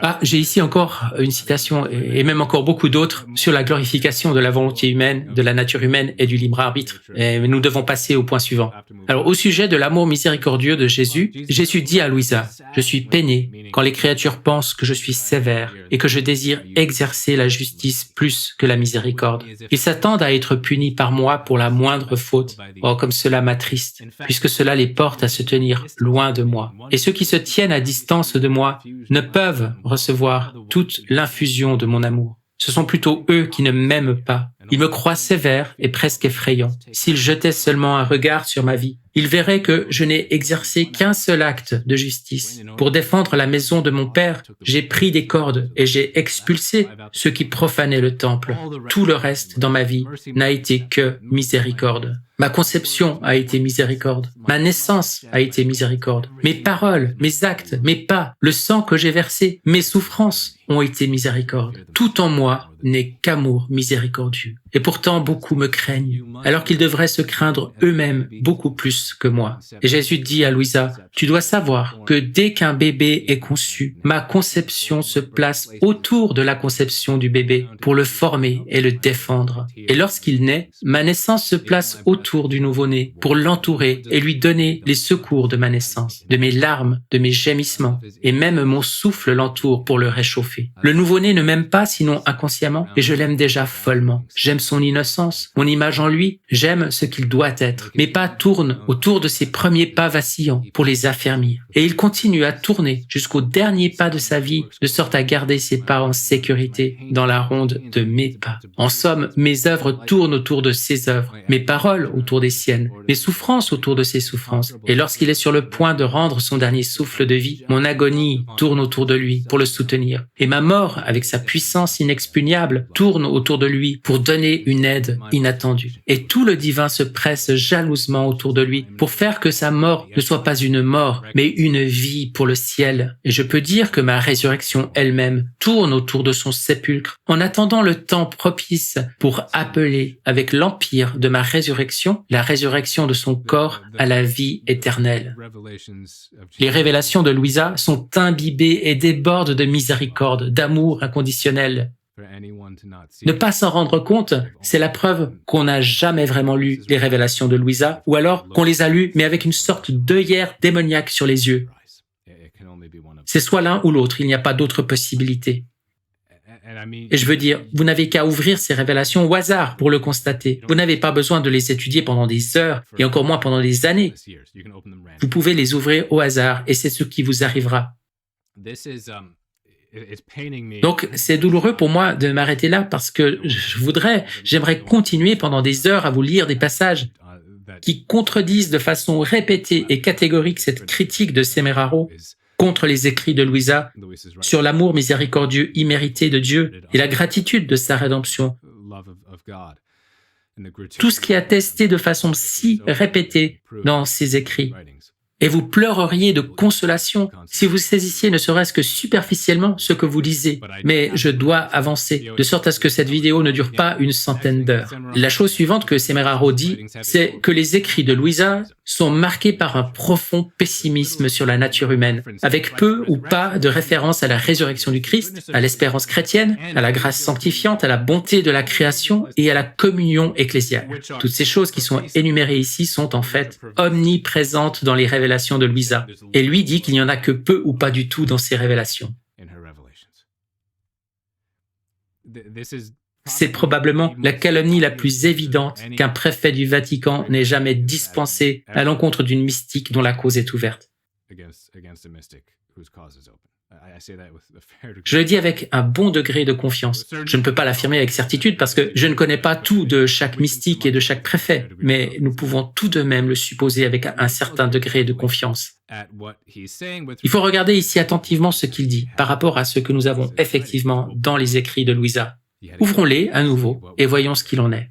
Ah, j'ai ici encore une citation, et même encore beaucoup d'autres, sur la glorification de la volonté humaine, de la nature humaine et du libre arbitre. Et nous devons passer au point suivant. Alors, au sujet de l'amour miséricordieux de Jésus, Jésus dit à Louisa, « Je suis peiné quand les créatures pensent que je suis sévère et que je désire exercer la justice plus que la miséricorde. Ils s'attendent à être punis par moi pour la moindre faute. Oh, comme cela m'attriste, puisque cela les porte à se tenir loin de moi. Et ceux qui se tiennent à distance de moi ne peuvent recevoir toute l'infusion de mon amour. Ce sont plutôt eux qui ne m'aiment pas. Ils me croient sévère et presque effrayant. S'ils jetaient seulement un regard sur ma vie, ils verraient que je n'ai exercé qu'un seul acte de justice. Pour défendre la maison de mon père, j'ai pris des cordes et j'ai expulsé ceux qui profanaient le temple. Tout le reste dans ma vie n'a été que miséricorde. Ma conception a été miséricorde. Ma naissance a été miséricorde. Mes paroles, mes actes, mes pas, le sang que j'ai versé, mes souffrances ont été miséricorde. Tout en moi n'est qu'amour miséricordieux. Et pourtant, beaucoup me craignent, alors qu'ils devraient se craindre eux-mêmes beaucoup plus que moi. Et Jésus dit à Louisa, « Tu dois savoir que dès qu'un bébé est conçu, ma conception se place autour de la conception du bébé pour le former et le défendre. Et lorsqu'il naît, ma naissance se place autour du nouveau-né pour l'entourer et lui donner les secours de ma naissance, de mes larmes, de mes gémissements, et même mon souffle l'entoure pour le réchauffer. Le nouveau-né ne m'aime pas sinon inconsciemment, et je l'aime déjà follement. J'aime son innocence, mon image en lui, j'aime ce qu'il doit être. Mes pas tournent autour de ses premiers pas vacillants pour les affermir. Et il continue à tourner jusqu'au dernier pas de sa vie, de sorte à garder ses pas en sécurité dans la ronde de mes pas. En somme, mes œuvres tournent autour de ses œuvres, mes paroles autour des siennes, mes souffrances autour de ses souffrances. Et lorsqu'il est sur le point de rendre son dernier souffle de vie, mon agonie tourne autour de lui pour le soutenir. Et ma mort, avec sa puissance inexpugnable, tourne autour de lui pour donner une aide inattendue. Et tout le divin se presse jalousement autour de lui pour faire que sa mort ne soit pas une mort, mais une vie pour le ciel. Et je peux dire que ma résurrection elle-même tourne autour de son sépulcre en attendant le temps propice pour appeler avec l'empire de ma résurrection, la résurrection de son corps à la vie éternelle. Les révélations de Louisa sont imbibées et débordent de miséricorde, d'amour inconditionnel. Ne pas s'en rendre compte, c'est la preuve qu'on n'a jamais vraiment lu les révélations de Louisa, ou alors qu'on les a lues, mais avec une sorte d'œillère démoniaque sur les yeux. C'est soit l'un ou l'autre, il n'y a pas d'autre possibilité. Et je veux dire, vous n'avez qu'à ouvrir ces révélations au hasard pour le constater. Vous n'avez pas besoin de les étudier pendant des heures, et encore moins pendant des années. Vous pouvez les ouvrir au hasard, et c'est ce qui vous arrivera. Donc, c'est douloureux pour moi de m'arrêter là parce que j'aimerais continuer pendant des heures à vous lire des passages qui contredisent de façon répétée et catégorique cette critique de Semeraro contre les écrits de Louisa sur l'amour miséricordieux immérité de Dieu et la gratitude de sa rédemption. Tout ce qui est attesté de façon si répétée dans ces écrits. Et vous pleureriez de consolation si vous saisissiez ne serait-ce que superficiellement ce que vous lisez. Mais je dois avancer, de sorte à ce que cette vidéo ne dure pas une centaine d'heures. La chose suivante que Semeraro dit, c'est que les écrits de Louisa sont marqués par un profond pessimisme sur la nature humaine, avec peu ou pas de référence à la résurrection du Christ, à l'espérance chrétienne, à la grâce sanctifiante, à la bonté de la création et à la communion ecclésiale. Toutes ces choses qui sont énumérées ici sont en fait omniprésentes dans les révélations de Louisa. Et lui dit qu'il n'y en a que peu ou pas du tout dans ses révélations. C'est probablement la calomnie la plus évidente qu'un préfet du Vatican n'ait jamais dispensée à l'encontre d'une mystique dont la cause est ouverte. Je le dis avec un bon degré de confiance. Je ne peux pas l'affirmer avec certitude parce que je ne connais pas tout de chaque mystique et de chaque préfet, mais nous pouvons tout de même le supposer avec un certain degré de confiance. Il faut regarder ici attentivement ce qu'il dit par rapport à ce que nous avons effectivement dans les écrits de Louisa. Ouvrons-les à nouveau et voyons ce qu'il en est.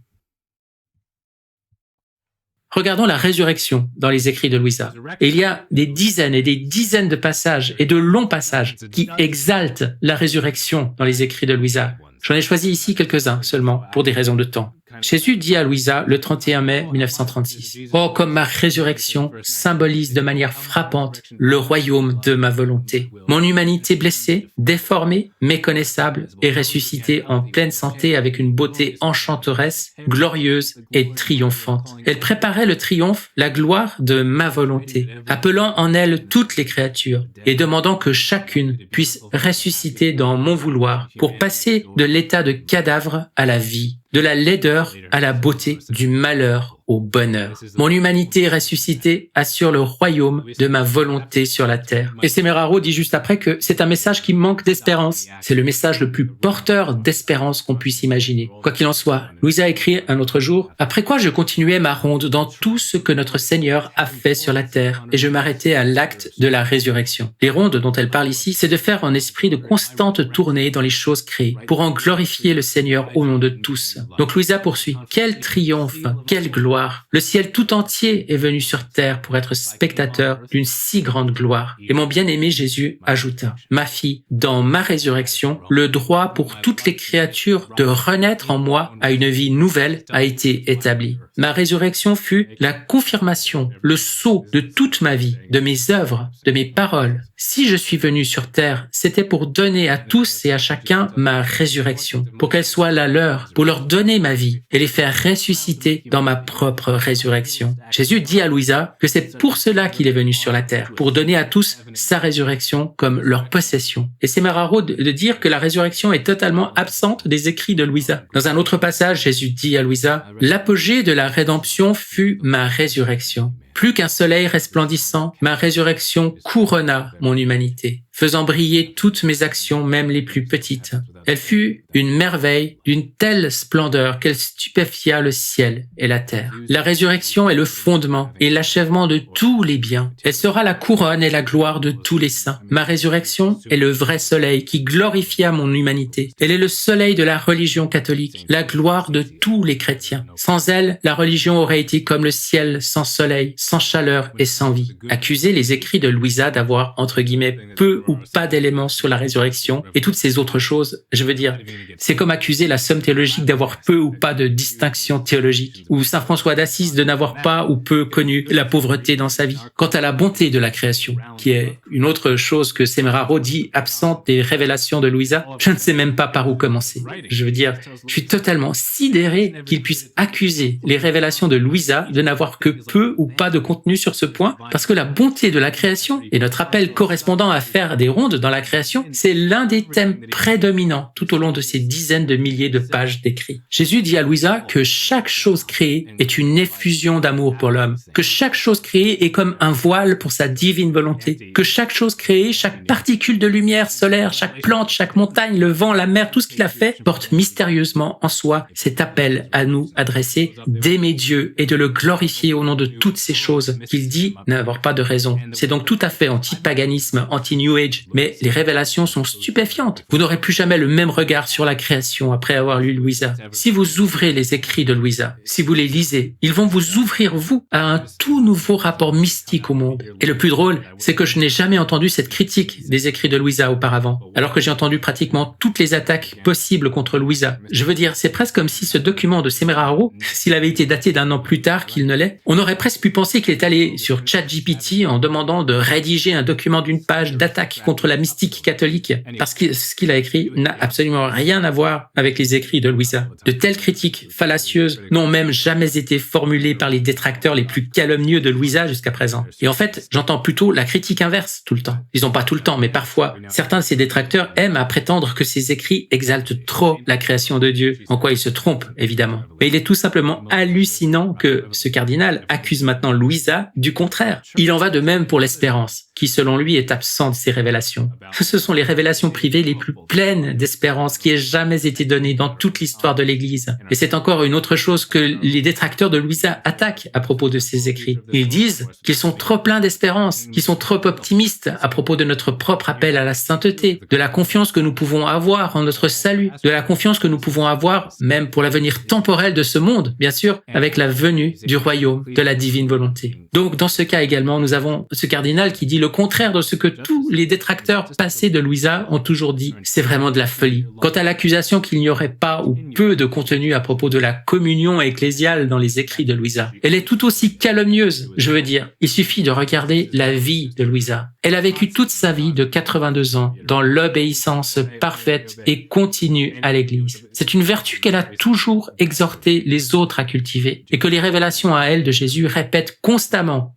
Regardons la résurrection dans les écrits de Louisa. Et il y a des dizaines et des dizaines de passages et de longs passages qui exaltent la résurrection dans les écrits de Louisa. J'en ai choisi ici quelques-uns seulement pour des raisons de temps. Jésus dit à Louisa le 31 mai 1936 « Oh, comme ma résurrection symbolise de manière frappante le royaume de ma volonté. Mon humanité blessée, déformée, méconnaissable est ressuscitée en pleine santé avec une beauté enchanteresse, glorieuse et triomphante. Elle préparait le triomphe, la gloire de ma volonté, appelant en elle toutes les créatures et demandant que chacune puisse ressusciter dans mon vouloir pour passer de l'état de cadavre à la vie, de la laideur à la beauté, du malheur au bonheur. Mon humanité ressuscitée assure le royaume de ma volonté sur la terre. » Et Semeraro dit juste après que c'est un message qui manque d'espérance. C'est le message le plus porteur d'espérance qu'on puisse imaginer. Quoi qu'il en soit, Louisa écrit un autre jour « Après quoi je continuais ma ronde dans tout ce que notre Seigneur a fait sur la terre et je m'arrêtais à l'acte de la résurrection. » Les rondes dont elle parle ici, c'est de faire en esprit de constantes tournées dans les choses créées pour en glorifier le Seigneur au nom de tous. Donc Louisa poursuit « Quel triomphe, quelle gloire! Le ciel tout entier est venu sur terre pour être spectateur d'une si grande gloire. » Et mon bien-aimé Jésus ajouta « Ma fille, dans ma résurrection, le droit pour toutes les créatures de renaître en moi à une vie nouvelle a été établi. Ma résurrection fut la confirmation, le sceau de toute ma vie, de mes œuvres, de mes paroles. Si je suis venu sur terre, c'était pour donner à tous et à chacun ma résurrection, pour qu'elle soit la leur, pour leur donner ma vie et les faire ressusciter dans ma propre résurrection. » Jésus dit à Louisa que c'est pour cela qu'il est venu sur la terre, pour donner à tous sa résurrection comme leur possession. Et c'est Semeraro de dire que la résurrection est totalement absente des écrits de Louisa. Dans un autre passage, Jésus dit à Louisa « L'apogée de la rédemption fut ma résurrection. Plus qu'un soleil resplendissant, ma résurrection couronna mon humanité, faisant briller toutes mes actions, même les plus petites. Elle fut une merveille d'une telle splendeur qu'elle stupéfia le ciel et la terre. La résurrection est le fondement et l'achèvement de tous les biens. Elle sera la couronne et la gloire de tous les saints. Ma résurrection est le vrai soleil qui glorifia mon humanité. Elle est le soleil de la religion catholique, la gloire de tous les chrétiens. Sans elle, la religion aurait été comme le ciel sans soleil, sans chaleur et sans vie. Accuser les écrits de Louisa d'avoir, entre guillemets, peu ou pas d'éléments sur la résurrection et toutes ces autres choses, je veux dire, c'est comme accuser la somme théologique d'avoir peu ou pas de distinction théologique, ou Saint François d'Assise de n'avoir pas ou peu connu la pauvreté dans sa vie. Quant à la bonté de la création, qui est une autre chose que Semeraro dit absente des révélations de Louisa, je ne sais même pas par où commencer. Je veux dire, je suis totalement sidéré qu'il puisse accuser les révélations de Louisa de n'avoir que peu ou pas de contenu sur ce point, parce que la bonté de la création et notre appel correspondant à faire des rondes dans la création, c'est l'un des thèmes prédominants tout au long de ces dizaines de milliers de pages d'écrits. Jésus dit à Louisa que chaque chose créée est une effusion d'amour pour l'homme, que chaque chose créée est comme un voile pour sa divine volonté, que chaque chose créée, chaque particule de lumière solaire, chaque plante, chaque montagne, le vent, la mer, tout ce qu'il a fait, porte mystérieusement en soi cet appel à nous adresser d'aimer Dieu et de le glorifier au nom de toutes ces choses qu'il dit n'avoir pas de raison. C'est donc tout à fait anti-paganisme, anti-New Age, mais les révélations sont stupéfiantes. Vous n'aurez plus jamais le même regard sur la création après avoir lu Louisa. Si vous ouvrez les écrits de Louisa, si vous les lisez, ils vont vous ouvrir, vous, à un tout nouveau rapport mystique au monde. Et le plus drôle, c'est que je n'ai jamais entendu cette critique des écrits de Louisa auparavant, alors que j'ai entendu pratiquement toutes les attaques possibles contre Louisa. Je veux dire, c'est presque comme si ce document de Semeraro, s'il avait été daté d'un an plus tard qu'il ne l'est, on aurait presque pu penser qu'il est allé sur ChatGPT en demandant de rédiger un document d'une page d'attaque contre la mystique catholique, parce que ce qu'il a écrit n'a absolument rien à voir avec les écrits de Louisa. De telles critiques fallacieuses n'ont même jamais été formulées par les détracteurs les plus calomnieux de Louisa jusqu'à présent. Et en fait, j'entends plutôt la critique inverse tout le temps. Disons pas tout le temps, mais parfois, certains de ces détracteurs aiment à prétendre que ces écrits exaltent trop la création de Dieu, en quoi ils se trompent, évidemment. Mais il est tout simplement hallucinant que ce cardinal accuse maintenant Louisa du contraire. Il en va de même pour l'espérance, qui selon lui est absent de ces révélations. Ce sont les révélations privées les plus pleines d'espérance qui aient jamais été données dans toute l'histoire de l'Église. Et c'est encore une autre chose que les détracteurs de Louisa attaquent à propos de ces écrits. Ils disent qu'ils sont trop pleins d'espérance, qu'ils sont trop optimistes à propos de notre propre appel à la sainteté, de la confiance que nous pouvons avoir en notre salut, de la confiance que nous pouvons avoir même pour l'avenir temporel de ce monde, bien sûr, avec la venue du royaume de la divine volonté. Donc, dans ce cas également, nous avons ce cardinal qui dit le contraire de ce que tous les détracteurs passés de Louisa ont toujours dit. C'est vraiment de la folie. Quant à à l'accusation qu'il n'y aurait pas ou peu de contenu à propos de la communion ecclésiale dans les écrits de Louisa. Elle est tout aussi calomnieuse, je veux dire. Il suffit de regarder la vie de Louisa. Elle a vécu toute sa vie de 82 ans dans l'obéissance parfaite et continue à l'Église. C'est une vertu qu'elle a toujours exhorté les autres à cultiver et que les révélations à elle de Jésus répètent constamment.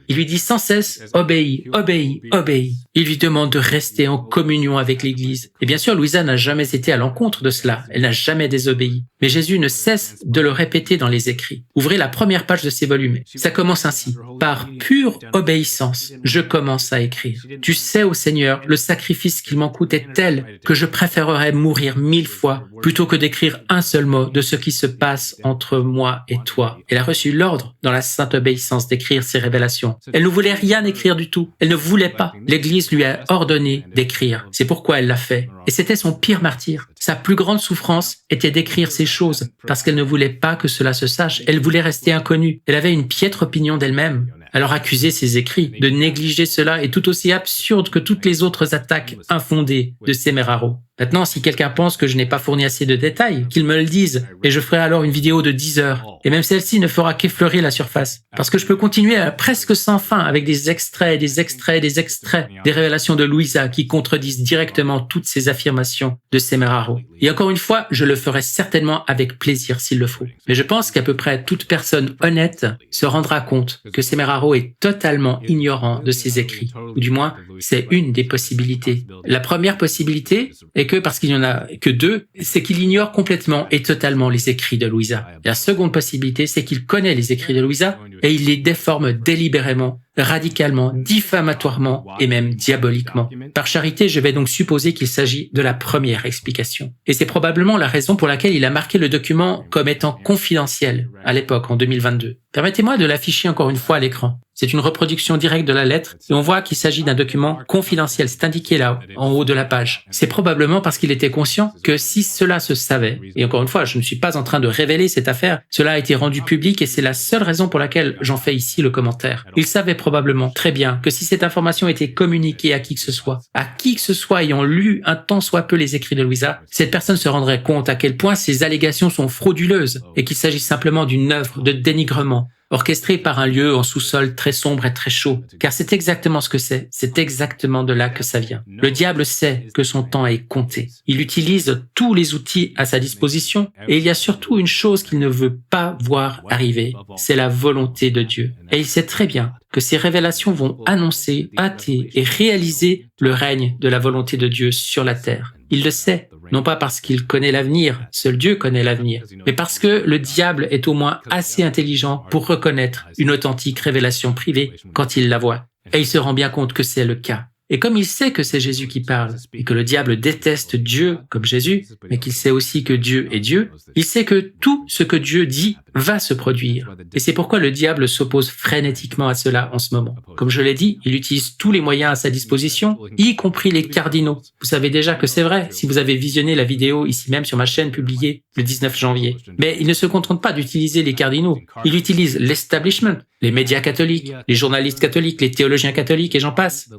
Il lui dit sans cesse « obéis, obéis, obéis ». Il lui demande de rester en communion avec l'Église. Et bien sûr, Louisa n'a jamais été à l'encontre de cela. Elle n'a jamais désobéi. Mais Jésus ne cesse de le répéter dans les écrits. Ouvrez la première page de ces volumes. Ça commence ainsi. Par pure obéissance, je commence à écrire. Tu sais, ô Seigneur, le sacrifice qu'il m'en coûte est tel que je préférerais mourir 1000 fois plutôt que d'écrire un seul mot de ce qui se passe entre moi et toi. Elle a reçu l'ordre dans la sainte obéissance d'écrire ses révélations. Elle ne voulait rien écrire du tout. Elle ne voulait pas. L'Église lui a ordonné d'écrire. C'est pourquoi elle l'a fait. Et c'était son pire martyre. Sa plus grande souffrance était d'écrire ces choses parce qu'elle ne voulait pas que cela se sache. Elle voulait rester inconnue. Elle avait une piètre opinion d'elle-même. Alors accuser ses écrits de négliger cela est tout aussi absurde que toutes les autres attaques infondées de Semeraro. Maintenant, si quelqu'un pense que je n'ai pas fourni assez de détails, qu'il me le dise, et je ferai alors une vidéo de 10 heures. Et même celle-ci ne fera qu'effleurer la surface. Parce que je peux continuer à presque sans fin avec des extraits des révélations de Louisa qui contredisent directement toutes ces affirmations de Semeraro. Et encore une fois, je le ferai certainement avec plaisir s'il le faut. Mais je pense qu'à peu près toute personne honnête se rendra compte que Semeraro est totalement ignorant de ses écrits. Ou du moins, c'est une des possibilités. La première possibilité est que, parce qu'il n'y en a que deux, c'est qu'il ignore complètement et totalement les écrits de Louisa. La seconde possibilité, c'est qu'il connaît les écrits de Louisa et il les déforme délibérément, radicalement, diffamatoirement et même diaboliquement. Par charité, je vais donc supposer qu'il s'agit de la première explication. Et c'est probablement la raison pour laquelle il a marqué le document comme étant confidentiel à l'époque, en 2022. Permettez-moi de l'afficher encore une fois à l'écran. C'est une reproduction directe de la lettre et on voit qu'il s'agit d'un document confidentiel. C'est indiqué là, en haut de la page. C'est probablement parce qu'il était conscient que si cela se savait, et encore une fois, je ne suis pas en train de révéler cette affaire, cela a été rendu public et c'est la seule raison pour laquelle j'en fais ici le commentaire. Il savait probablement très bien que si cette information était communiquée à qui que ce soit ayant lu un tant soit peu les écrits de Louisa, cette personne se rendrait compte à quel point ces allégations sont frauduleuses et qu'il s'agit simplement d'une œuvre de dénigrement orchestré par un lieu en sous-sol très sombre et très chaud. Car c'est exactement ce que c'est exactement de là que ça vient. Le diable sait que son temps est compté. Il utilise tous les outils à sa disposition et il y a surtout une chose qu'il ne veut pas voir arriver, c'est la volonté de Dieu. Et il sait très bien que ces révélations vont annoncer, hâter et réaliser le règne de la volonté de Dieu sur la terre. Il le sait, non pas parce qu'il connaît l'avenir, seul Dieu connaît l'avenir, mais parce que le diable est au moins assez intelligent pour reconnaître une authentique révélation privée quand il la voit. Et il se rend bien compte que c'est le cas. Et comme il sait que c'est Jésus qui parle, et que le diable déteste Dieu comme Jésus, mais qu'il sait aussi que Dieu est Dieu, il sait que tout ce que Dieu dit va se produire. Et c'est pourquoi le diable s'oppose frénétiquement à cela en ce moment. Comme je l'ai dit, il utilise tous les moyens à sa disposition, y compris les cardinaux. Vous savez déjà que c'est vrai, si vous avez visionné la vidéo ici même sur ma chaîne publiée le 19 janvier. Mais il ne se contente pas d'utiliser les cardinaux. Il utilise l'establishment, les médias catholiques, les journalistes catholiques, les théologiens catholiques et j'en passe.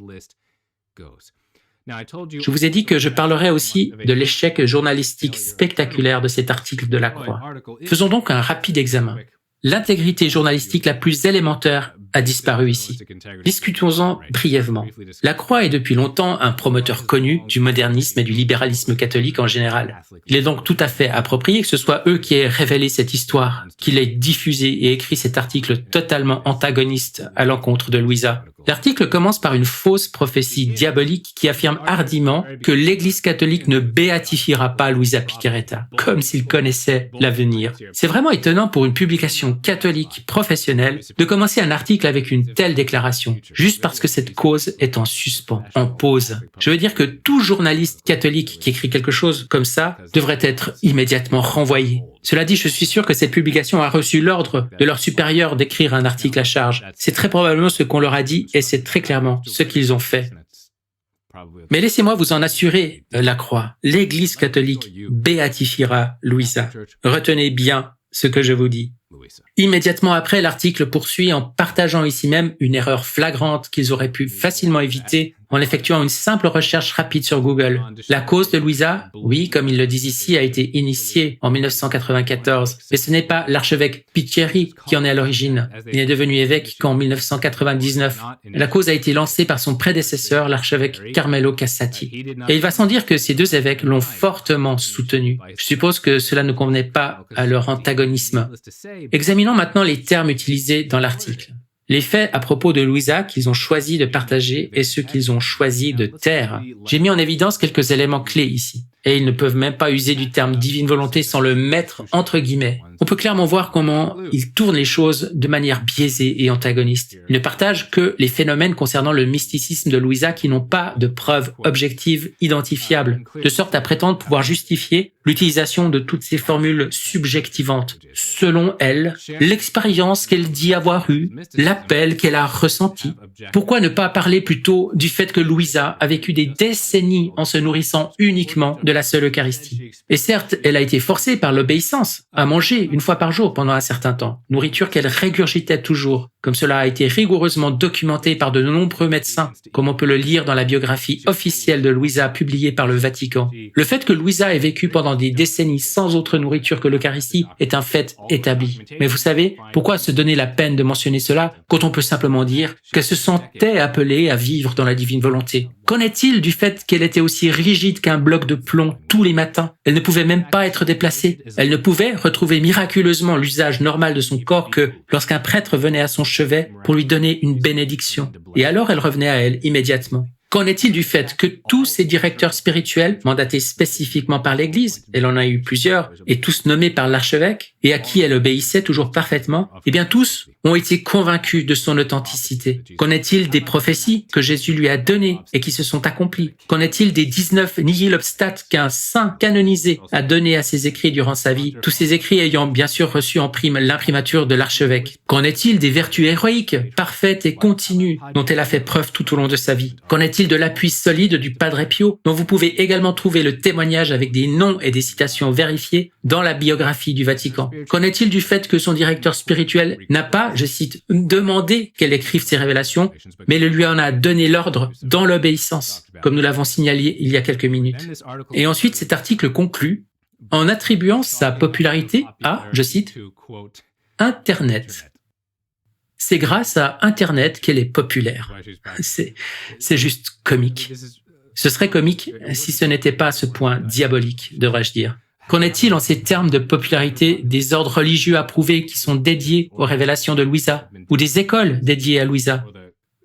Je vous ai dit que je parlerai aussi de l'échec journalistique spectaculaire de cet article de la Croix. Faisons donc un rapide examen. L'intégrité journalistique la plus élémentaire a disparu ici. Discutons-en brièvement. La Croix est depuis longtemps un promoteur connu du modernisme et du libéralisme catholique en général. Il est donc tout à fait approprié que ce soit eux qui aient révélé cette histoire, qu'il ait diffusé et écrit cet article totalement antagoniste à l'encontre de Louisa. L'article commence par une fausse prophétie diabolique qui affirme hardiment que l'Église catholique ne béatifiera pas Louisa Picaretta, comme s'il connaissait l'avenir. C'est vraiment étonnant pour une publication catholique professionnelle de commencer un article avec une telle déclaration, juste parce que cette cause est en suspens, en pause. Je veux dire que tout journaliste catholique qui écrit quelque chose comme ça devrait être immédiatement renvoyé. Cela dit, je suis sûr que cette publication a reçu l'ordre de leur supérieur d'écrire un article à charge. C'est très probablement ce qu'on leur a dit et c'est très clairement ce qu'ils ont fait. Mais laissez-moi vous en assurer, la Croix. L'Église catholique béatifiera Louisa. Retenez bien ce que je vous dis. Immédiatement après, l'article poursuit en partageant ici même une erreur flagrante qu'ils auraient pu facilement éviter en effectuant une simple recherche rapide sur Google. La cause de Louisa, oui, comme ils le disent ici, a été initiée en 1994, mais ce n'est pas l'archevêque Picchieri qui en est à l'origine. Il est devenu évêque qu'en 1999. La cause a été lancée par son prédécesseur, l'archevêque Carmelo Cassati. Et il va sans dire que ces deux évêques l'ont fortement soutenu. Je suppose que cela ne convenait pas à leur antagonisme. Examinons maintenant les termes utilisés dans l'article. Les faits à propos de Louisa qu'ils ont choisi de partager et ceux qu'ils ont choisi de taire. J'ai mis en évidence quelques éléments clés ici. Et ils ne peuvent même pas user du terme divine volonté sans le mettre entre guillemets. On peut clairement voir comment ils tournent les choses de manière biaisée et antagoniste. Ils ne partagent que les phénomènes concernant le mysticisme de Louisa qui n'ont pas de preuves objectives identifiables, de sorte à prétendre pouvoir justifier l'utilisation de toutes ces formules subjectivantes. Selon elle, l'expérience qu'elle dit avoir eue, l'appel qu'elle a ressenti. Pourquoi ne pas parler plutôt du fait que Louisa a vécu des décennies en se nourrissant uniquement de la seule Eucharistie? Et certes, elle a été forcée par l'obéissance à manger une fois par jour pendant un certain temps, nourriture qu'elle régurgitait toujours, comme cela a été rigoureusement documenté par de nombreux médecins, comme on peut le lire dans la biographie officielle de Louisa publiée par le Vatican. Le fait que Louisa ait vécu pendant des décennies sans autre nourriture que l'Eucharistie est un fait établi. Mais vous savez, pourquoi se donner la peine de mentionner cela quand on peut simplement dire qu'elle se sentait appelée à vivre dans la divine volonté? Qu'en est-il du fait qu'elle était aussi rigide qu'un bloc de plomb tous les matins? Elle ne pouvait même pas être déplacée. Elle ne pouvait retrouver miraculeusement l'usage normal de son corps que lorsqu'un prêtre venait à son chevet pour lui donner une bénédiction. Et alors elle revenait à elle immédiatement. Qu'en est-il du fait que tous ces directeurs spirituels, mandatés spécifiquement par l'Église, elle en a eu plusieurs, et tous nommés par l'archevêque, et à qui elle obéissait toujours parfaitement, eh bien tous ont été convaincus de son authenticité. Qu'en est-il des prophéties que Jésus lui a données et qui se sont accomplies? Qu'en est-il des 19 nihil obstat qu'un saint canonisé a donné à ses écrits durant sa vie, tous ces écrits ayant bien sûr reçu en prime l'imprimature de l'archevêque? Qu'en est-il des vertus héroïques, parfaites et continues, dont elle a fait preuve tout au long de sa vie? Qu'en est-il de l'appui solide du Padre Pio, dont vous pouvez également trouver le témoignage avec des noms et des citations vérifiées dans la biographie du Vatican? Qu'en est-il du fait que son directeur spirituel n'a pas, je cite, demandé qu'elle écrive ses révélations, mais le lui en a donné l'ordre dans l'obéissance, comme nous l'avons signalé il y a quelques minutes. Et ensuite, cet article conclut en attribuant sa popularité à, je cite, Internet. C'est grâce à Internet qu'elle est populaire. C'est juste comique. Ce serait comique si ce n'était pas à ce point diabolique, devrais-je dire. Qu'en est-il en ces termes de popularité des ordres religieux approuvés qui sont dédiés aux révélations de Louisa, ou des écoles dédiées à Louisa?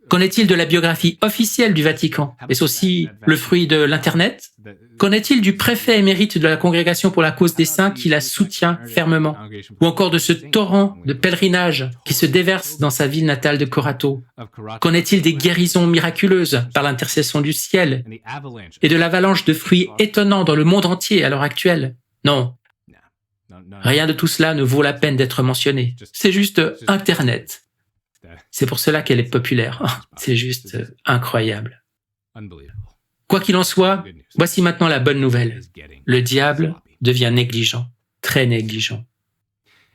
Qu'en est-il de la biographie officielle du Vatican? Est-ce aussi le fruit de l'Internet? Qu'en est-il du préfet émérite de la Congrégation pour la cause des saints qui la soutient fermement? Ou encore de ce torrent de pèlerinage qui se déverse dans sa ville natale de Corato? Qu'en est-il des guérisons miraculeuses par l'intercession du ciel et de l'avalanche de fruits étonnants dans le monde entier à l'heure actuelle? Non. Rien de tout cela ne vaut la peine d'être mentionné. C'est juste Internet. C'est pour cela qu'elle est populaire. C'est juste incroyable. Quoi qu'il en soit, voici maintenant la bonne nouvelle. Le diable devient négligent, très négligent.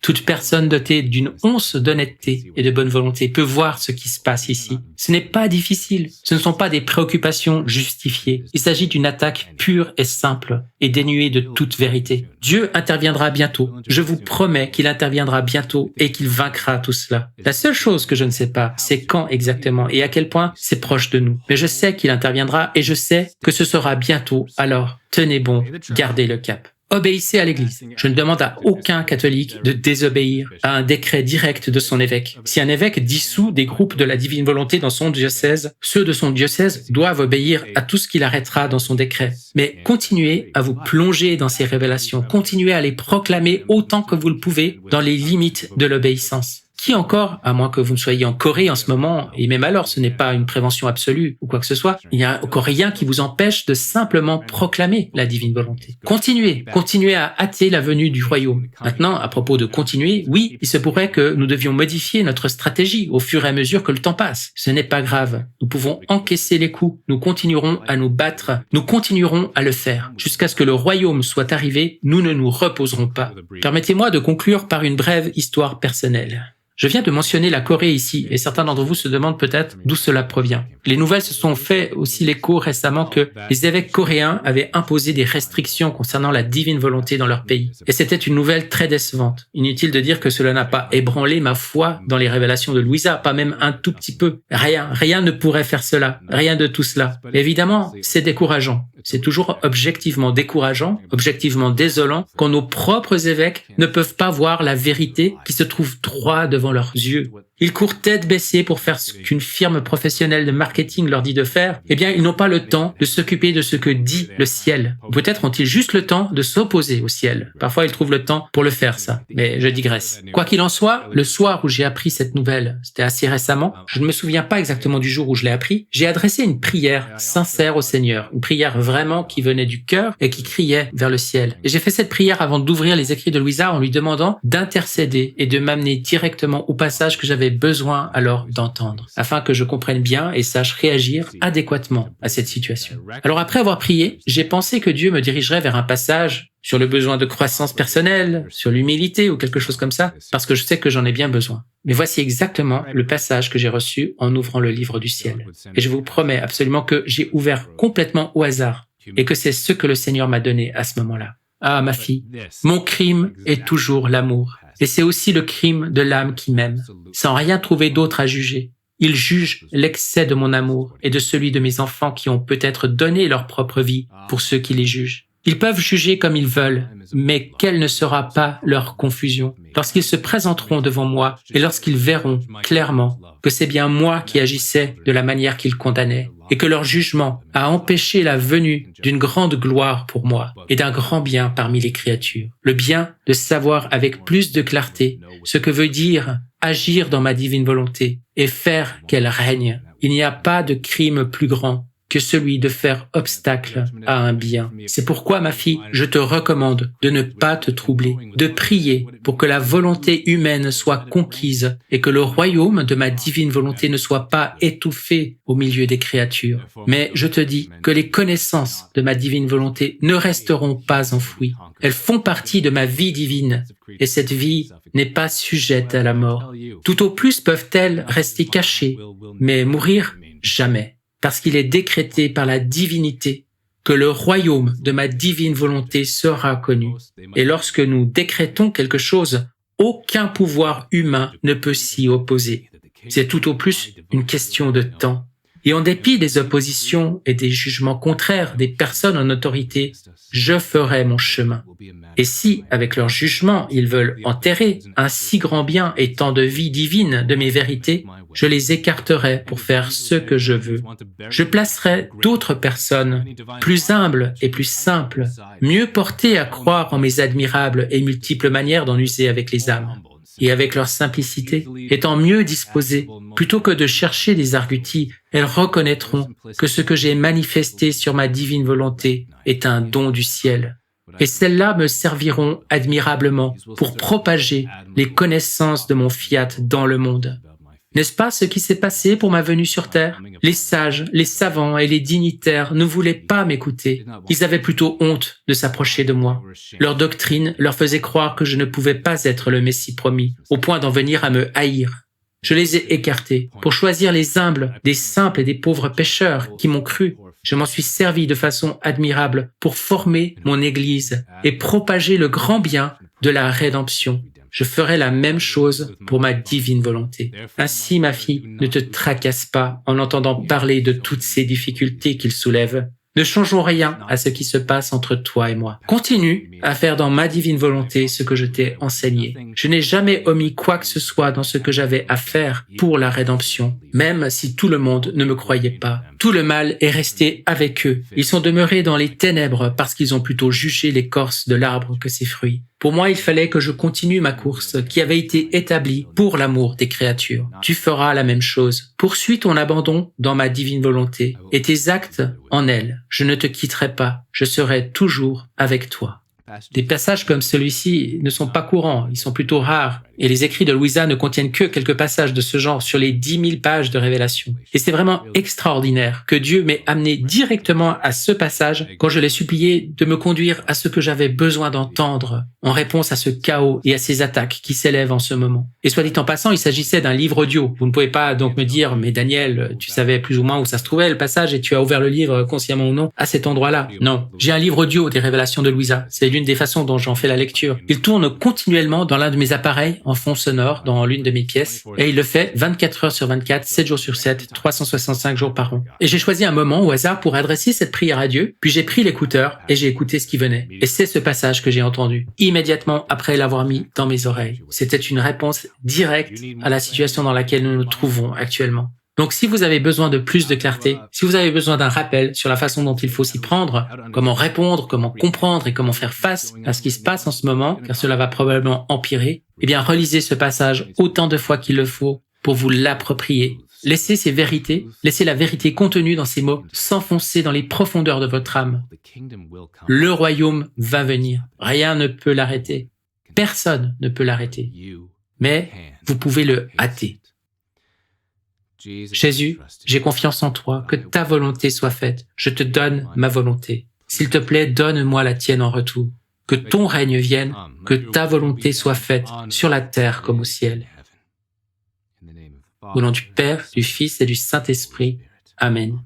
Toute personne dotée d'une once d'honnêteté et de bonne volonté peut voir ce qui se passe ici. Ce n'est pas difficile. Ce ne sont pas des préoccupations justifiées. Il s'agit d'une attaque pure et simple et dénuée de toute vérité. Dieu interviendra bientôt. Je vous promets qu'il interviendra bientôt et qu'il vaincra tout cela. La seule chose que je ne sais pas, c'est quand exactement et à quel point c'est proche de nous. Mais je sais qu'il interviendra et je sais que ce sera bientôt. Alors, tenez bon, gardez le cap. Obéissez à l'Église. Je ne demande à aucun catholique de désobéir à un décret direct de son évêque. Si un évêque dissout des groupes de la divine volonté dans son diocèse, ceux de son diocèse doivent obéir à tout ce qu'il arrêtera dans son décret. Mais continuez à vous plonger dans ces révélations, continuez à les proclamer autant que vous le pouvez dans les limites de l'obéissance. Qui encore, à moins que vous ne soyez en Corée en ce moment, et même alors ce n'est pas une prévention absolue ou quoi que ce soit, il n'y a encore rien qui vous empêche de simplement proclamer la divine volonté. Continuez à hâter la venue du royaume. Maintenant, à propos de continuer, oui, il se pourrait que nous devions modifier notre stratégie au fur et à mesure que le temps passe. Ce n'est pas grave. Nous pouvons encaisser les coups. Nous continuerons à nous battre. Nous continuerons à le faire. Jusqu'à ce que le royaume soit arrivé, nous ne nous reposerons pas. Permettez-moi de conclure par une brève histoire personnelle. Je viens de mentionner la Corée ici, et certains d'entre vous se demandent peut-être d'où cela provient. Les nouvelles se sont fait aussi l'écho récemment que les évêques coréens avaient imposé des restrictions concernant la divine volonté dans leur pays. Et c'était une nouvelle très décevante. Inutile de dire que cela n'a pas ébranlé ma foi dans les révélations de Louisa, pas même un tout petit peu. Rien ne pourrait faire cela, rien de tout cela. Évidemment, c'est décourageant. C'est toujours objectivement décourageant, objectivement désolant, quand nos propres évêques ne peuvent pas voir la vérité qui se trouve droit devant leurs yeux. Ils courent tête baissée pour faire ce qu'une firme professionnelle de marketing leur dit de faire. Eh bien, ils n'ont pas le temps de s'occuper de ce que dit le ciel. Ou peut-être ont-ils juste le temps de s'opposer au ciel. Parfois, ils trouvent le temps pour le faire, ça. Mais je digresse. Quoi qu'il en soit, le soir où j'ai appris cette nouvelle, c'était assez récemment, je ne me souviens pas exactement du jour où je l'ai appris, j'ai adressé une prière sincère au Seigneur. Une prière vraiment qui venait du cœur et qui criait vers le ciel. Et j'ai fait cette prière avant d'ouvrir les écrits de Louisa en lui demandant d'intercéder et de m'amener directement au passage que j'avais besoin alors d'entendre, afin que je comprenne bien et sache réagir adéquatement à cette situation. Alors après avoir prié, j'ai pensé que Dieu me dirigerait vers un passage sur le besoin de croissance personnelle, sur l'humilité ou quelque chose comme ça, parce que je sais que j'en ai bien besoin. Mais voici exactement le passage que j'ai reçu en ouvrant le livre du ciel. Et je vous promets absolument que j'ai ouvert complètement au hasard et que c'est ce que le Seigneur m'a donné à ce moment-là. Ah, ma fille, mon crime est toujours l'amour. Et c'est aussi le crime de l'âme qui m'aime, sans rien trouver d'autre à juger. Il juge l'excès de mon amour et de celui de mes enfants qui ont peut-être donné leur propre vie pour ceux qui les jugent. Ils peuvent juger comme ils veulent, mais quelle ne sera pas leur confusion lorsqu'ils se présenteront devant moi et lorsqu'ils verront clairement que c'est bien moi qui agissais de la manière qu'ils condamnaient et que leur jugement a empêché la venue d'une grande gloire pour moi et d'un grand bien parmi les créatures. Le bien de savoir avec plus de clarté ce que veut dire agir dans ma divine volonté et faire qu'elle règne. Il n'y a pas de crime plus grand que celui de faire obstacle à un bien. C'est pourquoi, ma fille, je te recommande de ne pas te troubler, de prier pour que la volonté humaine soit conquise et que le royaume de ma divine volonté ne soit pas étouffé au milieu des créatures. Mais je te dis que les connaissances de ma divine volonté ne resteront pas enfouies. Elles font partie de ma vie divine et cette vie n'est pas sujette à la mort. Tout au plus peuvent-elles rester cachées, mais mourir jamais. Parce qu'il est décrété par la divinité que le royaume de ma divine volonté sera connu. Et lorsque nous décrétons quelque chose, aucun pouvoir humain ne peut s'y opposer. C'est tout au plus une question de temps. Et en dépit des oppositions et des jugements contraires des personnes en autorité, je ferai mon chemin. Et si, avec leur jugement, ils veulent enterrer un si grand bien et tant de vie divine de mes vérités, je les écarterai pour faire ce que je veux. Je placerai d'autres personnes, plus humbles et plus simples, mieux portées à croire en mes admirables et multiples manières d'en user avec les âmes. Et avec leur simplicité, étant mieux disposées, plutôt que de chercher des arguties, elles reconnaîtront que ce que j'ai manifesté sur ma divine volonté est un don du ciel. Et celles-là me serviront admirablement pour propager les connaissances de mon fiat dans le monde. N'est-ce pas ce qui s'est passé pour ma venue sur Terre? Les sages, les savants et les dignitaires ne voulaient pas m'écouter. Ils avaient plutôt honte de s'approcher de moi. Leur doctrine leur faisait croire que je ne pouvais pas être le Messie promis, au point d'en venir à me haïr. Je les ai écartés pour choisir les humbles, des simples et des pauvres pécheurs qui m'ont cru. Je m'en suis servi de façon admirable pour former mon Église et propager le grand bien de la rédemption. Je ferai la même chose pour ma divine volonté. Ainsi, ma fille, ne te tracasse pas en entendant parler de toutes ces difficultés qu'il soulève. Ne changeons rien à ce qui se passe entre toi et moi. Continue à faire dans ma divine volonté ce que je t'ai enseigné. Je n'ai jamais omis quoi que ce soit dans ce que j'avais à faire pour la rédemption, même si tout le monde ne me croyait pas. Tout le mal est resté avec eux. Ils sont demeurés dans les ténèbres parce qu'ils ont plutôt jugé l'écorce de l'arbre que ses fruits. Pour moi, il fallait que je continue ma course qui avait été établie pour l'amour des créatures. Tu feras la même chose. Poursuis ton abandon dans ma divine volonté et tes actes en elle. Je ne te quitterai pas. Je serai toujours avec toi. Des passages comme celui-ci ne sont pas courants, ils sont plutôt rares. Et les écrits de Louisa ne contiennent que quelques passages de ce genre sur les 10 000 pages de révélation. Et c'est vraiment extraordinaire que Dieu m'ait amené directement à ce passage quand je l'ai supplié de me conduire à ce que j'avais besoin d'entendre en réponse à ce chaos et à ces attaques qui s'élèvent en ce moment. Et soit dit en passant, il s'agissait d'un livre audio. Vous ne pouvez pas donc me dire, mais Daniel, tu savais plus ou moins où ça se trouvait le passage et tu as ouvert le livre consciemment ou non à cet endroit-là. Non, j'ai un livre audio des révélations de Louisa. C'est l'une des façons dont j'en fais la lecture. Il tourne continuellement dans l'un de mes appareils en fond sonore dans l'une de mes pièces et il le fait 24 heures sur 24, 7 jours sur 7, 365 jours par an. Et j'ai choisi un moment au hasard pour adresser cette prière à Dieu, puis j'ai pris l'écouteur et j'ai écouté ce qui venait. Et c'est ce passage que j'ai entendu immédiatement après l'avoir mis dans mes oreilles. C'était une réponse directe à la situation dans laquelle nous nous trouvons actuellement. Donc si vous avez besoin de plus de clarté, si vous avez besoin d'un rappel sur la façon dont il faut s'y prendre, comment répondre, comment comprendre et comment faire face à ce qui se passe en ce moment, car cela va probablement empirer, eh bien relisez ce passage autant de fois qu'il le faut pour vous l'approprier. Laissez ces vérités, laissez la vérité contenue dans ces mots s'enfoncer dans les profondeurs de votre âme. Le royaume va venir. Rien ne peut l'arrêter. Personne ne peut l'arrêter. Mais vous pouvez le hâter. Jésus, j'ai confiance en toi, que ta volonté soit faite. Je te donne ma volonté. S'il te plaît, donne-moi la tienne en retour. Que ton règne vienne, que ta volonté soit faite sur la terre comme au ciel. Au nom du Père, du Fils et du Saint-Esprit. Amen.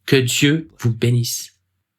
Que Dieu vous bénisse.